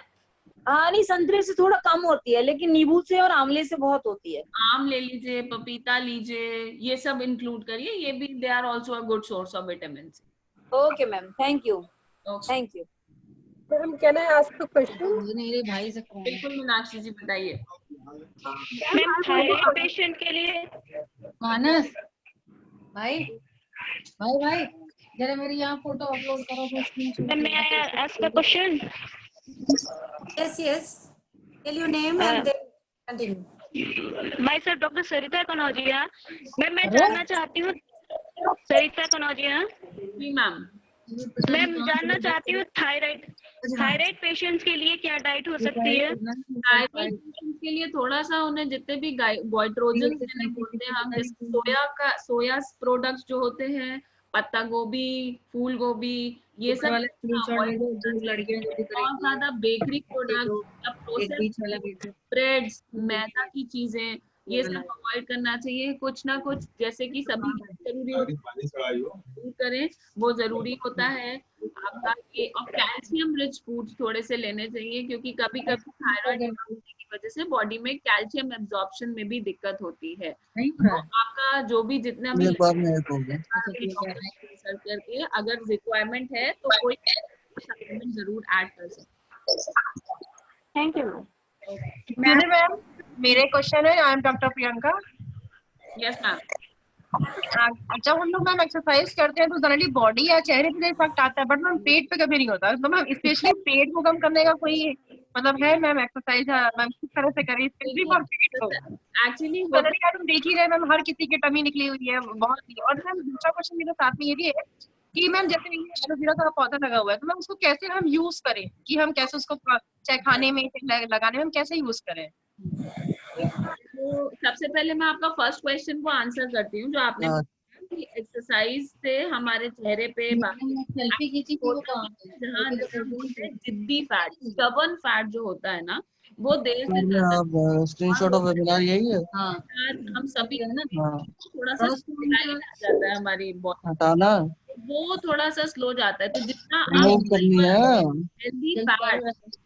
हाँ नहीं, संतरे से थोड़ा कम होती है, लेकिन नींबू से और आंवले से बहुत होती है। आम ले लीजिए, पपीता लीजिए, ये सब इंक्लूड करिए, ये भी they are also a good source of vitamin C. Okay ma'am, thank you. Thank you ma'am. Can I ask a question? मेरे भाई से बिल्कुल मीनाक्षी जी, बताइए। मैम थायराइड पेशेंट के लिए मानस भाई जरा मेरी यहाँ फोटो अपलोड करो। मैम मैं ask a question? Yes, yes. Tell your name and then continue. Myself Dr. Sarita Kanodia. मैं जानना चाहती हूँ, सरिता कनौजिया। जी मैम। मैम जानना चाहती हूँ थायराइड पेशेंट्स के लिए क्या डाइट हो सकती है? थायराइड पेशेंट्स के लिए थोड़ा सा उन्हें जितने भी गोइट्रोजन बोलते हैं हम, जैसे सोया प्रोडक्ट्स जो होते हैं, पत्ता गोभी, फूल गोभी, ये सब, बहुत ज्यादा बेकरी प्रोडक्ट, प्रोसेस्ड ब्रेड्स, मैदा की चीजें, ये सब अवॉइड करना चाहिए। कुछ ना कुछ जैसे कि सभी जरूरी करें, वो जरूरी होता है आपका ये। और कैल्शियम रिच फूड्स थोड़े से लेने चाहिए, क्योंकि कभी कभी थायराइड की वजह से बॉडी में कैल्शियम एब्जॉर्प्शन में भी दिक्कत होती है। तो आपका जो भी जितना भी रिसर्च करके अगर रिक्वायरमेंट है तो कोई सप्लीमेंट जरूर ऐड कर सकते हैं। Thank you ma'am. मेरे क्वेश्चन है, I am doctor Priyanka. Yes ma'am. जब हम लोग मैम एक्सरसाइज करते हैं तो जनरली बॉडी या चेहरे पे इफेक्ट आता है, बट मैम पेट पे कभी नहीं होता। तो मैम स्पेशली पेट को कम करने का कोई मतलब है मैम एक्सरसाइज मैम किस तरह से करें स्पेशली फॉर पेट को? एक्चुअली तुम देख ही रहे मैम, हर किसी की टमी निकली हुई है बहुत ही। और मैम दूसरा क्वेश्चन मेरे साथ में ये भी है कि मैम जैसे एलोवेरा का पौधा लगा हुआ है, तो मैम उसको कैसे हम यूज करें, कि हम कैसे उसको चाहे खाने में लगाने में हम कैसे यूज करें? तो सबसे पहले मैं आपका फर्स्ट क्वेश्चन को आंसर करती हूँ, जो आपने कि एक्सरसाइज से हमारे चेहरे पे जहाँ जिद्दी फैट, स्टबर्न फैट जो होता है ना, वो देर से स्क्रीनशॉट ऑफ वेबिनार यही है। हाँ, हम सभी है ना, थोड़ा सा जाता है हमारी बॉडी, हटाना वो थोड़ा सा स्लो जाता है। तो जितना हेल्दी फैट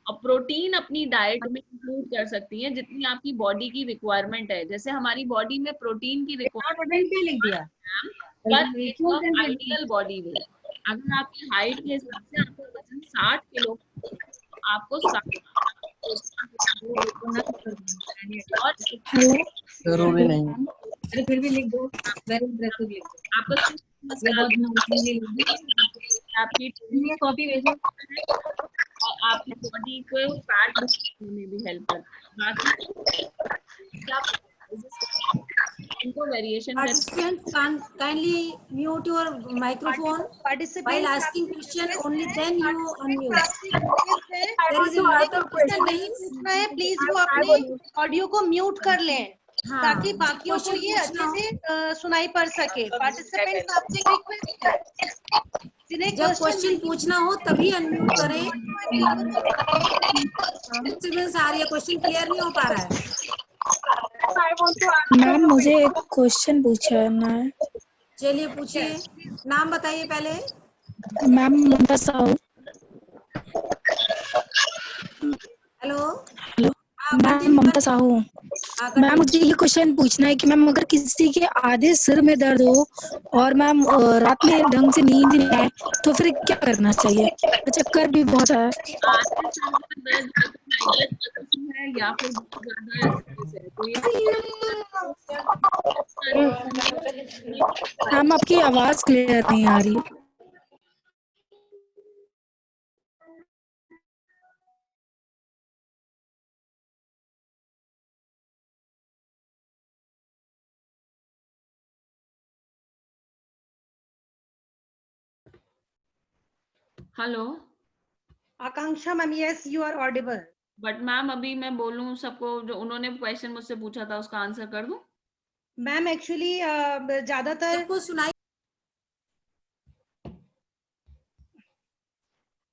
और प्रोटीन अपनी डाइट में इंक्लूड कर सकती हैं, जितनी आपकी बॉडी की रिक्वायरमेंट है। जैसे हमारी बॉडी में प्रोटीन की रिक्वायरमेंट आइडियल बॉडी वेट, अगर आपकी हाइट के हिसाब से आपका वजन 60 किलो, तो आपको जरूरी नहीं, अरे फिर भी लिख दो, वेरी इंप्रेसिव लिख दो। आपको आपकी कॉपी भेजो, और आपकी बॉडी को फैट में भी हेल्प करता है। इनको variation Participants kindly mute your microphone while asking question, only then you unmute. There is a lot of questions. Please वो अपने ऑडियो को म्यूट कर लें। हाँ, ताकि बाकियों को ये अच्छे से सुनाई पड़ सके। पार्टिसिपेंट्स आपसे एक रिक्वेस्ट है, जिन्हें जब क्वेश्चन पूछना हो तभी अनम्यूट करें। डिस्टर्बेंस आ रही है, क्वेश्चन क्लियर नहीं हो पा रहा है। मैम मुझे एक क्वेश्चन पूछना है। चलिए पूछिए, नाम बताइए पहले। मैम ममता साहू। हेलो हेलो मैम ममता साहू। मैम मुझे ये क्वेश्चन पूछना है कि मैम अगर किसी के आधे सिर में दर्द हो और मैम रात में ढंग से नींद नहीं आए तो फिर क्या करना चाहिए? चक्कर भी बहुत है। या फिर मैम आपकी आवाज क्लियर नहीं आ रही। Hello Akanksha ma'am, yes you are audible. But ma'am अभी मैं बोलूं सबको, जो उन्होंने क्वेश्चन मुझसे पूछा था उसका आंसर कर दूं? मैम एक्चुअली ज्यादातर सबको सुनाई।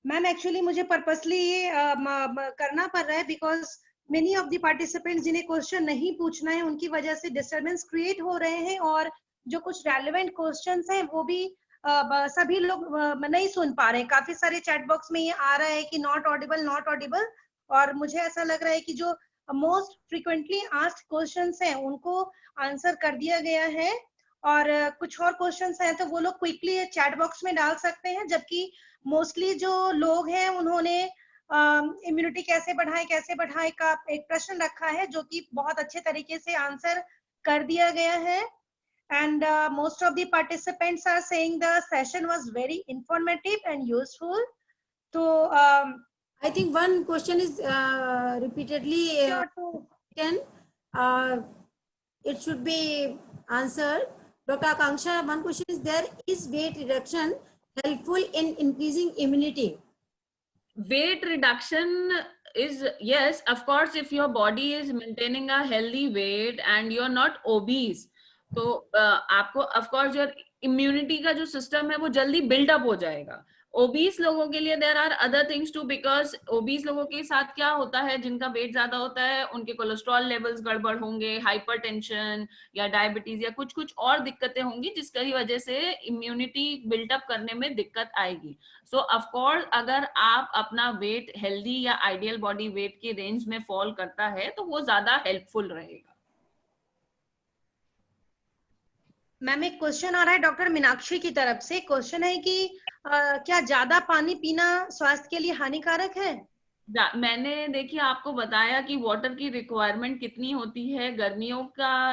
मैम एक्चुअली मुझे पर्पसली ये करना पड़ रहा है because many of the participants जिन्हें क्वेश्चन नहीं पूछना है उनकी वजह से डिस्टरबेंस क्रिएट हो रहे हैं, और जो कुछ रेलेवेंट क्वेश्चंस हैं वो भी सभी लोग नहीं सुन पा रहे हैं। काफी सारे चैट बॉक्स में ये आ रहा है कि नॉट ऑडिबल, और मुझे ऐसा लग रहा है कि जो मोस्ट फ्रीक्वेंटली आस्क्ड क्वेश्चंस हैं उनको आंसर कर दिया गया है, और कुछ और क्वेश्चंस हैं तो वो लोग क्विकली चैट बॉक्स में डाल सकते हैं, जबकि मोस्टली जो लोग हैं उन्होंने इम्यूनिटी कैसे बढ़ाएं का एक प्रश्न रखा है जो कि बहुत अच्छे तरीके से आंसर कर दिया गया है। And most of the participants are saying the session was very informative and useful. तो I think one question is repeatedly written. It should be answered. Dr. Akanksha, one question is there: is weight reduction helpful in increasing immunity? Weight reduction is, yes, of course, if your body is maintaining a healthy weight and you're not obese, तो आपको of course your immunity का जो system है वो जल्दी build up हो जाएगा। Obese लोगों के लिए there are other things too, because obese लोगों के साथ क्या होता है, जिनका वेट ज्यादा होता है उनके कोलेस्ट्रॉल लेवल्स गड़बड़ होंगे, हाइपरटेंशन या डायबिटीज या कुछ कुछ और दिक्कतें होंगी जिसकी वजह से इम्यूनिटी बिल्टअप करने में दिक्कत आएगी। सो ऑफ कोर्स अगर आप अपना वेट हेल्दी या आइडियल बॉडी वेट के रेंज में फॉल करता है तो वो ज्यादा हेल्पफुल रहेगा। मैम एक क्वेश्चन आ रहा है डॉक्टर मीनाक्षी की तरफ से। क्वेश्चन है कि क्या ज्यादा पानी पीना स्वास्थ्य के लिए हानिकारक है? मैंने देखिए आपको बताया कि वाटर की रिक्वायरमेंट कितनी होती है। गर्मियों का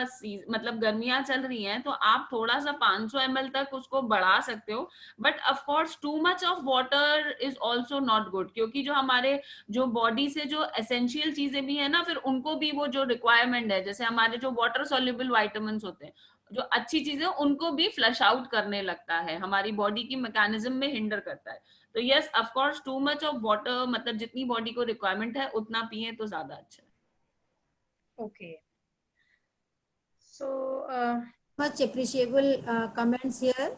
मतलब गर्मियां चल रही हैं तो आप थोड़ा सा 500 ml तक उसको बढ़ा सकते हो, but of course too much of water is also not good, क्योंकि जो हमारे जो बॉडी से जो एसेंशियल चीजें भी है ना, फिर उनको भी वो जो रिक्वायरमेंट है, जैसे हमारे जो वाटर सॉल्युबल विटामिन्स होते हैं, जो अच्छी चीजें उनको भी फ्लश आउट करने लगता है, हमारी बॉडी की मैकेनिज्म में हिंडर करता है। तो yes of course too much of water, मतलब जितनी बॉडी को रिक्वायरमेंट है उतना पिए तो ज्यादा अच्छा है। Okay, so much appreciable comments here.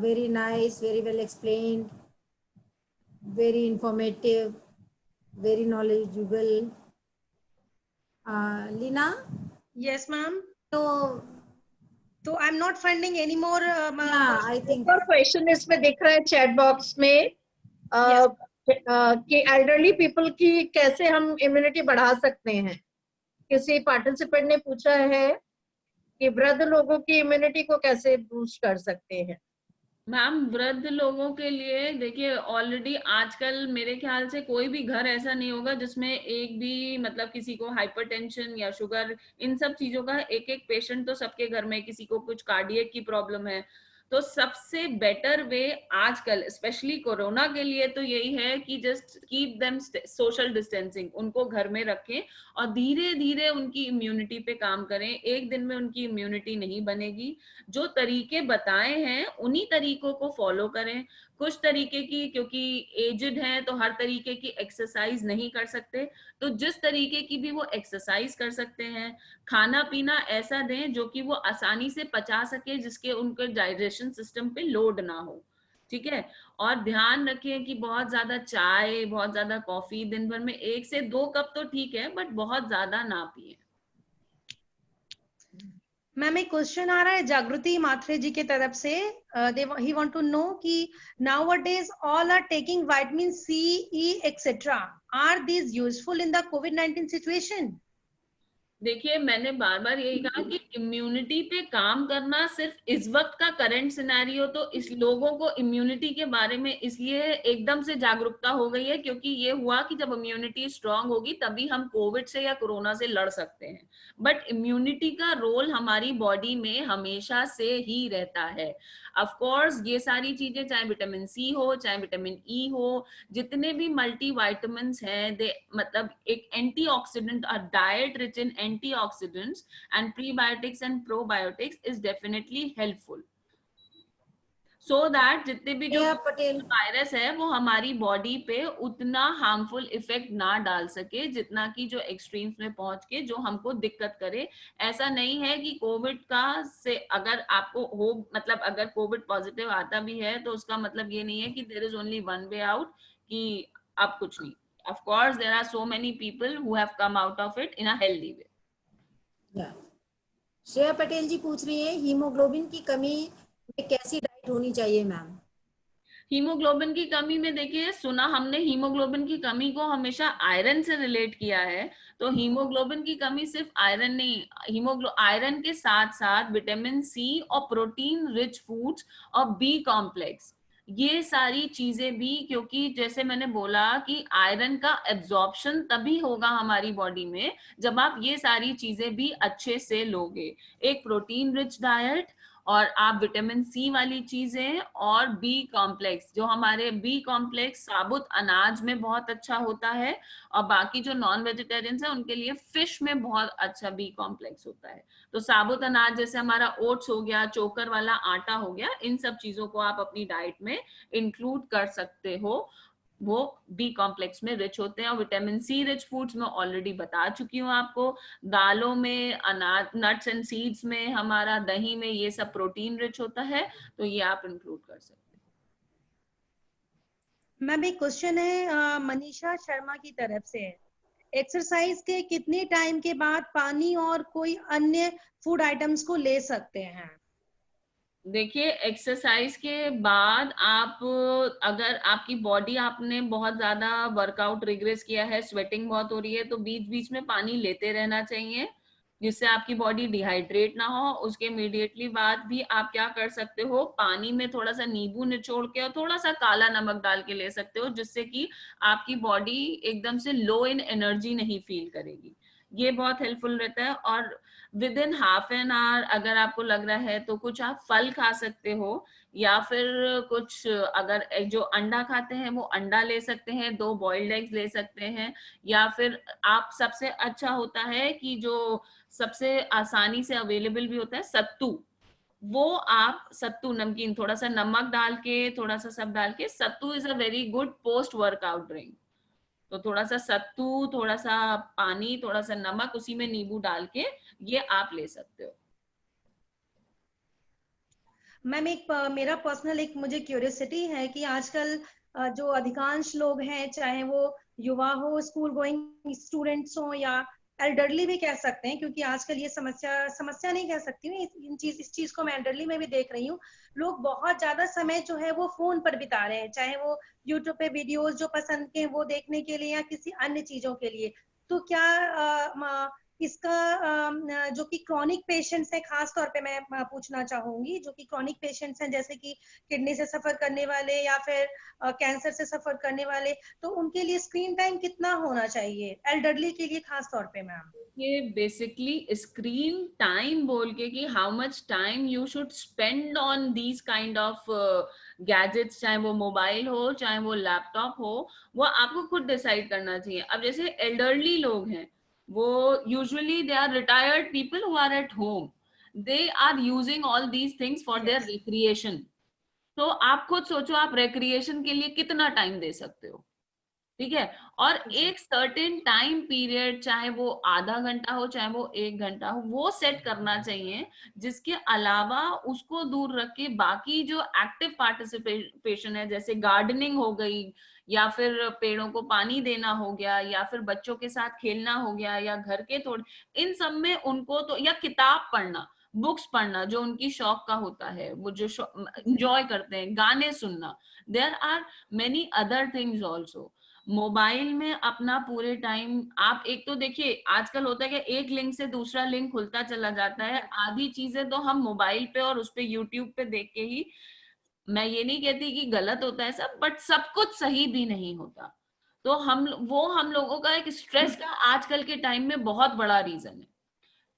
Very nice, very well explained, very informative, very knowledgeable. Lina? Yes ma'am. तो I am not finding any more. I think question इसमें दिख रहा है चैट बॉक्स में कि एल्डरली पीपल की कैसे हम इम्यूनिटी बढ़ा सकते हैं। किसी पार्टिसिपेंट ने पूछा है कि वृद्ध लोगों की इम्यूनिटी को कैसे बूस्ट कर सकते हैं। मैम वृद्ध लोगों के लिए देखिए ऑलरेडी आजकल मेरे ख्याल से कोई भी घर ऐसा नहीं होगा जिसमें एक भी मतलब किसी को हाइपरटेंशन या शुगर इन सब चीजों का एक एक पेशेंट तो सबके घर में, किसी को कुछ कार्डियक की प्रॉब्लम है। तो सबसे बेटर वे आजकल स्पेशली कोरोना के लिए तो यही है कि just keep them social distancing, उनको घर में रखें और धीरे धीरे उनकी इम्यूनिटी पे काम करें। एक दिन में उनकी इम्यूनिटी नहीं बनेगी। जो तरीके बताए हैं उन्हीं तरीकों को फॉलो करें। कुछ तरीके की, क्योंकि एजड हैं तो हर तरीके की एक्सरसाइज नहीं कर सकते, तो जिस तरीके की भी वो एक्सरसाइज कर सकते हैं, खाना पीना ऐसा दें जो कि वो आसानी से पचा सके, जिसके उनके डाइजेशन सिस्टम पे लोड ना हो, ठीक है। और ध्यान रखें कि बहुत ज्यादा चाय, बहुत ज्यादा कॉफी, दिन भर में 1 से 2 कप तो ठीक है, बट बहुत ज्यादा ना पिए। मैम एक क्वेश्चन आ रहा है जागृति माथरे जी के तरफ से, ही वांट टू नो कि nowadays all are taking vitamin C, E, etc. Are these useful in the COVID-19 situation? देखिए, मैंने बार बार यही कहा कि इम्यूनिटी पे काम करना सिर्फ इस वक्त का करंट सिनेरियो, तो इस लोगों को इम्यूनिटी के बारे में इसलिए एकदम से जागरूकता हो गई है क्योंकि ये हुआ कि जब इम्यूनिटी स्ट्रांग होगी तभी हम कोविड से या कोरोना से लड़ सकते हैं। बट इम्यूनिटी का रोल हमारी बॉडी में हमेशा से ही रहता है। ऑफ कोर्स ये सारी चीजें, चाहे विटामिन सी हो, चाहे विटामिन ई हो, जितने भी मल्टी वाइटामिन्स हैं, दे मतलब एक antioxidant, a diet rich in antioxidants and prebiotics and probiotics is definitely helpful, so that जितने भी जो वायरस है वो हमारी बॉडी पे उतना हार्मफुल इफेक्ट ना डाल सके जितना कि जो एक्सट्रीम्स में पहुंच के जो हमको दिक्कत करे। ऐसा नहीं है कि कोविड का से अगर आपको हो, मतलब अगर कोविड पॉजिटिव आता भी है तो उसका मतलब ये नहीं है कि there is only one way out, कि अब कुछ नहीं। Of course there are so many people who have come out of it in a healthy way. Shreya Patel ji पूछ रही है हीमोग्लोबिन की कमी में कैसी डाइट होनी चाहिए मैम? हीमोग्लोबिन की कमी में देखिए, सुना हमने हीमोग्लोबिन की कमी को हमेशा आयरन से रिलेट किया है, तो हीमोग्लोबिन की कमी सिर्फ आयरन नहीं, आयरन के साथ साथ विटामिन सी और प्रोटीन रिच फूड्स और बी कॉम्प्लेक्स, ये सारी चीजें भी, क्योंकि जैसे मैंने बोला कि आयरन का एब्जॉर्प्शन तभी होगा हमारी बॉडी में जब आप ये सारी चीजें भी अच्छे से लोगे। एक प्रोटीन रिच डाइट और आप विटामिन सी वाली चीजें और बी कॉम्प्लेक्स, जो हमारे बी कॉम्प्लेक्स साबुत अनाज में बहुत अच्छा होता है, और बाकी जो नॉन वेजिटेरियंस है उनके लिए फिश में बहुत अच्छा बी कॉम्प्लेक्स होता है। तो साबुत अनाज जैसे हमारा ओट्स हो गया, चोकर वाला आटा हो गया, इन सब चीजों को आप अपनी डाइट में इंक्लूड कर सकते हो, वो बी कॉम्प्लेक्स में रिच होते हैं। और विटामिन सी रिच फूड्स में ऑलरेडी बता चुकी हूँ आपको, दालों में, अनाज, नट्स एंड सीड्स में, हमारा दही में, ये सब प्रोटीन रिच होता है, तो ये आप इंक्लूड कर सकते हैं। मैम एक क्वेश्चन है मनीषा शर्मा की तरफ से, एक्सरसाइज के कितने टाइम के बाद पानी और कोई अन्य फूड आइटम्स को ले सकते हैं? देखिए, एक्सरसाइज के बाद आप, अगर आपकी बॉडी, आपने बहुत ज्यादा वर्कआउट रिग्रेस किया है, स्वेटिंग बहुत हो रही है, तो बीच बीच में पानी लेते रहना चाहिए जिससे आपकी बॉडी डिहाइड्रेट ना हो। उसके इमीडिएटली बाद भी आप क्या कर सकते हो, पानी में थोड़ा सा नींबू निचोड़ के और थोड़ा सा काला नमक डाल के ले सकते हो, जिससे कि आपकी बॉडी एकदम से लो इन एनर्जी नहीं फील करेगी। ये बहुत हेल्पफुल रहता है। और with in half an hour अगर आपको लग रहा है तो कुछ आप फल खा सकते हो, या फिर कुछ, अगर जो अंडा खाते हैं वो अंडा ले सकते हैं, 2 बॉइल्ड एग्स ले सकते हैं, या फिर आप, सबसे अच्छा होता है कि जो सबसे आसानी से अवेलेबल भी होता है सत्तू, वो आप सत्तू नमकीन, थोड़ा सा नमक डाल के, थोड़ा सा सब डाल के, sattu is a very good post workout drink. तो थोड़ा सा सत्तू, थोड़ा सा पानी, थोड़ा सा नमक, उसी में नींबू डाल के ये आप ले सकते हो। मैम एक मेरा पर्सनल एक मुझे क्यूरियोसिटी है कि आजकल जो अधिकांश लोग हैं, चाहे वो युवा हो, स्कूल गोइंग स्टूडेंट्स हो, या एल्डरली भी कह सकते हैं, क्योंकि आजकल ये समस्या नहीं कह सकती हूँ, इस चीज को मैं एल्डरली में भी देख रही हूँ, लोग बहुत ज्यादा समय जो है वो फोन पर बिता रहे हैं, चाहे वो यूट्यूब पे वीडियोस जो पसंद के वो देखने के लिए या किसी अन्य चीजों के लिए। तो क्या इसका जो कि क्रॉनिक पेशेंट्स हैं, खास तौर पे मैं पूछना चाहूंगी, जो कि क्रॉनिक पेशेंट्स हैं, जैसे कि किडनी से सफर करने वाले या फिर कैंसर से सफर करने वाले, तो उनके लिए स्क्रीन टाइम कितना होना चाहिए, एल्डरली के लिए खास तौर पे मैम? ये बेसिकली स्क्रीन टाइम बोल के कि how much time you should spend on these kind of gadgets, चाहे वो मोबाइल हो, चाहे वो लैपटॉप हो, वो आपको खुद डिसाइड करना चाहिए। अब जैसे एल्डरली लोग हैं, वो usually they are retired people who are at home, they are using all these things for their recreation, तो आप खुद सोचो आप रिक्रिएशन के लिए कितना टाइम दे सकते हो, ठीक है। और एक सर्टेन टाइम पीरियड, चाहे वो आधा घंटा हो चाहे वो 1 घंटा हो, वो सेट करना चाहिए, जिसके अलावा उसको दूर रख के बाकी जो एक्टिव पार्टिसिपेशन है, जैसे गार्डनिंग हो गई, या फिर पेड़ों को पानी देना हो गया, या फिर बच्चों के साथ खेलना हो गया, या घर के थोड़े, इन सब में उनको तो, या किताब पढ़ना, बुक्स पढ़ना जो उनकी शौक का होता है, वो जो एंजॉय करते हैं, गाने सुनना, there are many other things also. Mobile में अपना पूरे टाइम आप, एक तो देखिए आजकल होता है कि एक लिंक से दूसरा लिंक खुलता चला जाता है, आधी चीजें तो हम मोबाइल पे और उस पे यूट्यूब पे देख के ही, मैं ये नहीं कहती कि गलत होता है सब, बट सब कुछ सही भी नहीं होता। तो हम लोगों का एक स्ट्रेस का आजकल के टाइम में बहुत बड़ा रीजन है।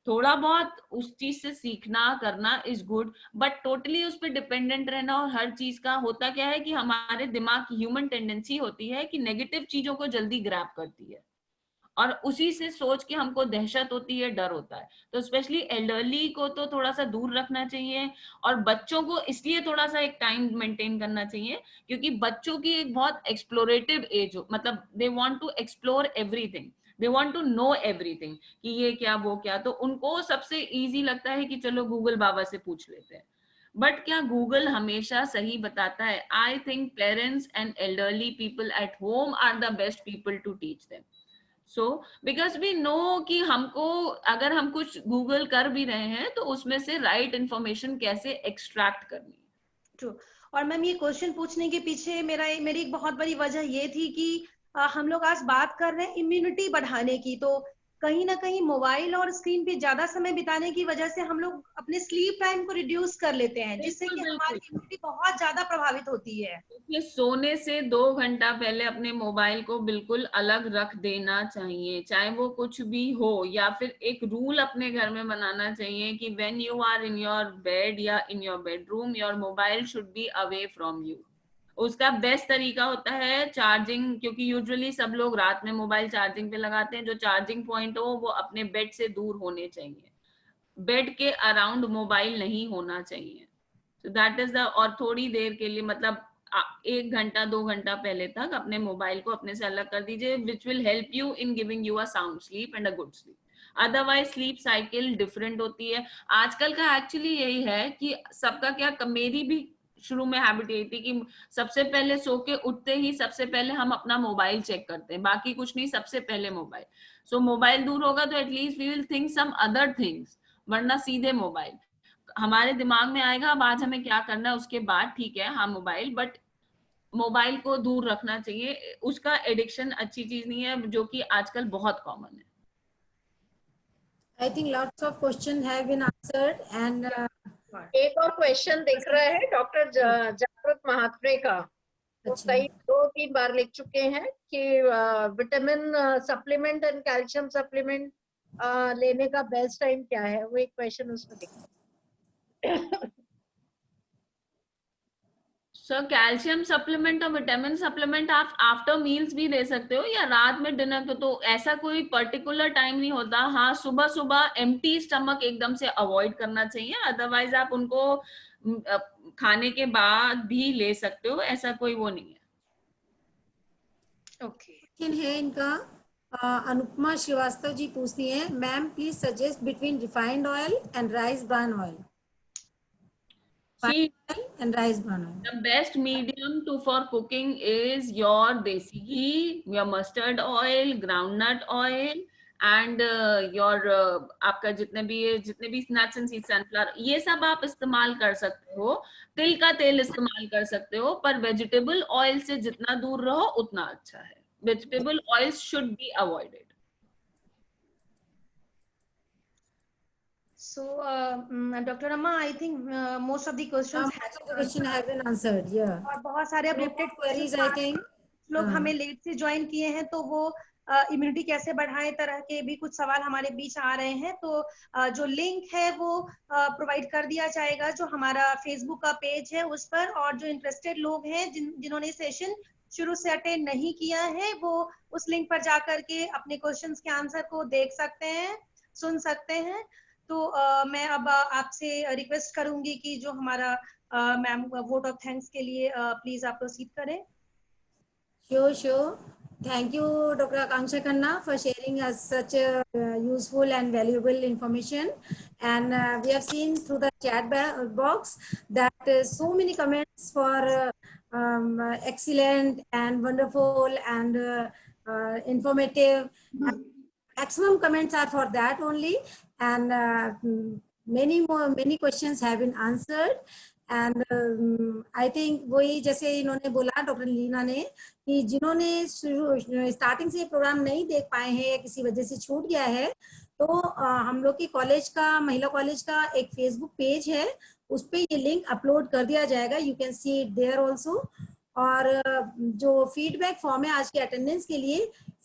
थोड़ा बहुत उस चीज से सीखना करना इज गुड, बट टोटली उस पर डिपेंडेंट रहना, और हर चीज का होता क्या है कि हमारे दिमाग की ह्यूमन टेंडेंसी होती है कि नेगेटिव चीजों को जल्दी ग्रैब करती है, और उसी से सोच के हमको दहशत होती है, डर होता है। तो स्पेशली एल्डरली को तो थोड़ा सा दूर रखना चाहिए, और बच्चों को इसलिए थोड़ा सा एक टाइम मेंटेन करना चाहिए, क्योंकि बच्चों की एक बहुत एक्सप्लोरेटिव एज हो, मतलब they want to explore everything, they want to know everything, कि ये क्या वो क्या, तो उनको सबसे इजी लगता है कि चलो गूगल बाबा से पूछ लेते हैं। बट क्या गूगल हमेशा सही बताता है? I think parents and elderly people at home are the best people to teach them. So because we know कि हमको, अगर हम कुछ गूगल कर भी रहे हैं तो उसमें से राइट इंफॉर्मेशन कैसे एक्सट्रैक्ट करनी है। ट्रू। और मैम ये क्वेश्चन पूछने के पीछे मेरी एक बहुत बड़ी वजह ये थी कि हम लोग आज बात कर रहे हैं इम्यूनिटी बढ़ाने की, तो कहीं ना कहीं मोबाइल और स्क्रीन पे ज्यादा समय बिताने की वजह से हम लोग अपने स्लीप टाइम को रिड्यूस कर लेते हैं, जिससे कि हमारी इम्यूनिटी बहुत ज्यादा प्रभावित होती है। ये सोने से 2 घंटा पहले अपने मोबाइल को बिल्कुल अलग रख देना चाहिए, चाहे वो कुछ भी हो, या फिर एक रूल अपने घर में बनाना चाहिए कि when you are in your bed या in your bedroom, your mobile should be away from you. उसका बेस्ट तरीका होता है चार्जिंग, क्योंकि यूजुअली सब लोग रात में मोबाइल चार्जिंग पे लगाते हैं, जो चार्जिंग पॉइंट हो वो अपने बेड से दूर होने चाहिए, बेड के अराउंड मोबाइल नहीं होना चाहिए। So that is the, और थोड़ी देर के लिए, मतलब 1 घंटा 2 घंटा पहले तक अपने मोबाइल को अपने से अलग कर दीजिए, which will help you in giving you a sound sleep and a good sleep. Otherwise sleep cycle different होती है। आजकल का एक्चुअली यही है कि सबका क्या, मेरी भी शुरू में हैबिट यही थी कि सबसे पहले सो के उठते ही सबसे पहले हम अपना मोबाइल चेक करते हैं, बाकी कुछ नहीं, सबसे पहले मोबाइल। सो मोबाइल दूर होगा तो at least we will think some other things, वरना सीधे मोबाइल हमारे दिमाग में आएगा अब आज हमें क्या करना है, उसके बाद ठीक है हाँ मोबाइल, बट मोबाइल को दूर रखना चाहिए। उसका एडिक्शन अच्छी चीज नहीं है, जो कि आजकल बहुत कॉमन है। I think lots of questions have been answered and एक और क्वेश्चन दिख रहा है डॉक्टर जागृत महात्रे का, वो कई 2-3 बार लिख चुके हैं कि vitamin supplement and calcium supplement लेने का बेस्ट टाइम क्या है, वो एक क्वेश्चन उसमें दिख रहा है। सर कैल्शियम सप्लीमेंट और विटामिन सप्लीमेंट आप आफ्टर मील्स भी ले सकते हो या रात में डिनर को, तो ऐसा कोई पर्टिकुलर टाइम नहीं होता। हाँ सुबह सुबह एम्प्टी स्टमक एकदम से अवॉइड करना चाहिए, अदरवाइज आप उनको खाने के बाद भी ले सकते हो, ऐसा कोई वो नहीं है। ओके है इनका अनुपमा श्रीवास्तव जी पूछती हैं, ma'am please suggest between refined oil and rice bran oil. And rice bran oil. The best medium for cooking is your desi ghee, your mustard oil, groundnut oil, and your आपका जितने भी nuts and seeds, sunflower, ये सब आप इस्तेमाल कर सकते हो। तिल का तेल इस्तेमाल कर सकते हो, पर वेजिटेबल ऑयल से जितना दूर रहो उतना अच्छा है। Vegetable oils should be avoided. So, Dr. Amma, I think most of the questions have been answered. Yeah. और बहुत सारे अपडेटेड queries I think लोग हमें लेट से ज्वाइन किए हैं, तो वो इम्यूनिटी कैसे बढ़ाएं तरह के भी कुछ सवाल हमारे बीच आ रहे हैं। तो जो लिंक है वो प्रोवाइड कर दिया जाएगा, जो हमारा फेसबुक का पेज है उस पर, और जो इंटरेस्टेड लोग हैं जिन्होंने सेशन शुरू से अटेंड नहीं किया है वो उस लिंक पर जाकर के अपने क्वेश्चंस के आंसर को देख सकते हैं, सुन सकते हैं। तो मैं अब आपसे रिक्वेस्ट करूंगी कि जो हमारा मैम वोट ऑफ थैंक्स के लिए प्लीज आप प्रोसीड करें। Sure. Thank you, Dr. Akanksha Khanna, for sharing us such useful and valuable information. And we have seen through the chat box that so many comments for excellent and wonderful and informative. Maximum comments are for that only, and many questions have been answered. And I think वही जैसे इन्होंने बोला doctor Leena ने कि जिन्होंने starting से programme नहीं देख पाए हैं या किसी वजह से छूट गया है, तो हम लोग की कॉलेज का, महिला कॉलेज का एक फेसबुक पेज है, उस पे ये लिंक अपलोड कर दिया जाएगा, you can see it there also. और जो फीडबैक फॉर्म है आज के अटेंडेंस के लिए,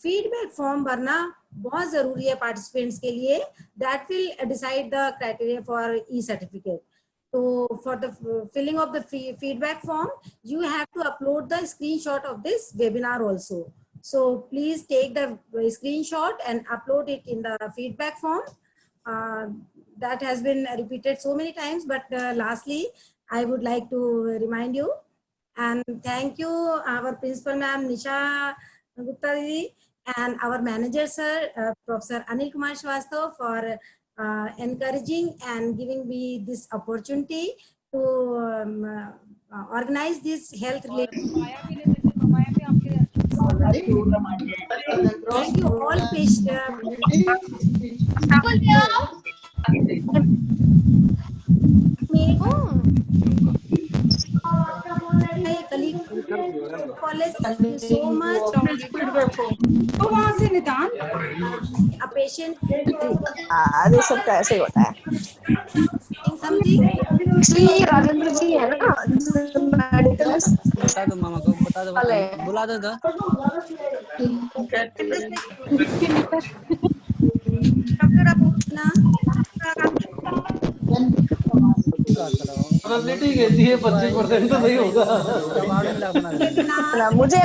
फीडबैक फॉर्म भरना बहुत जरूरी है पार्टिसिपेंट्स के लिए, that will decide the criteria for E certificate. So for the filling of the feedback form, you have to upload the screenshot of this webinar also. So please take the screenshot and upload it in the feedback form. That has been repeated so many times, but lastly, I would like to remind you and thank you our principal ma'am Nisha Gupta Didi and our manager sir Professor Anil Kumar Shrivastava for encouraging and giving me this opportunity to organize this health related. Thank you all college, thank you so much. तो वहाँ से निदान a patient ये सब कैसे होता है? श्री राजेंद्र जी है ना मेडिकल, बता दो मामा को, बता दो, बुला दो। डॉक्टर प्रोबेबिलिटी कहती है 25% तो नहीं होगा। मुझे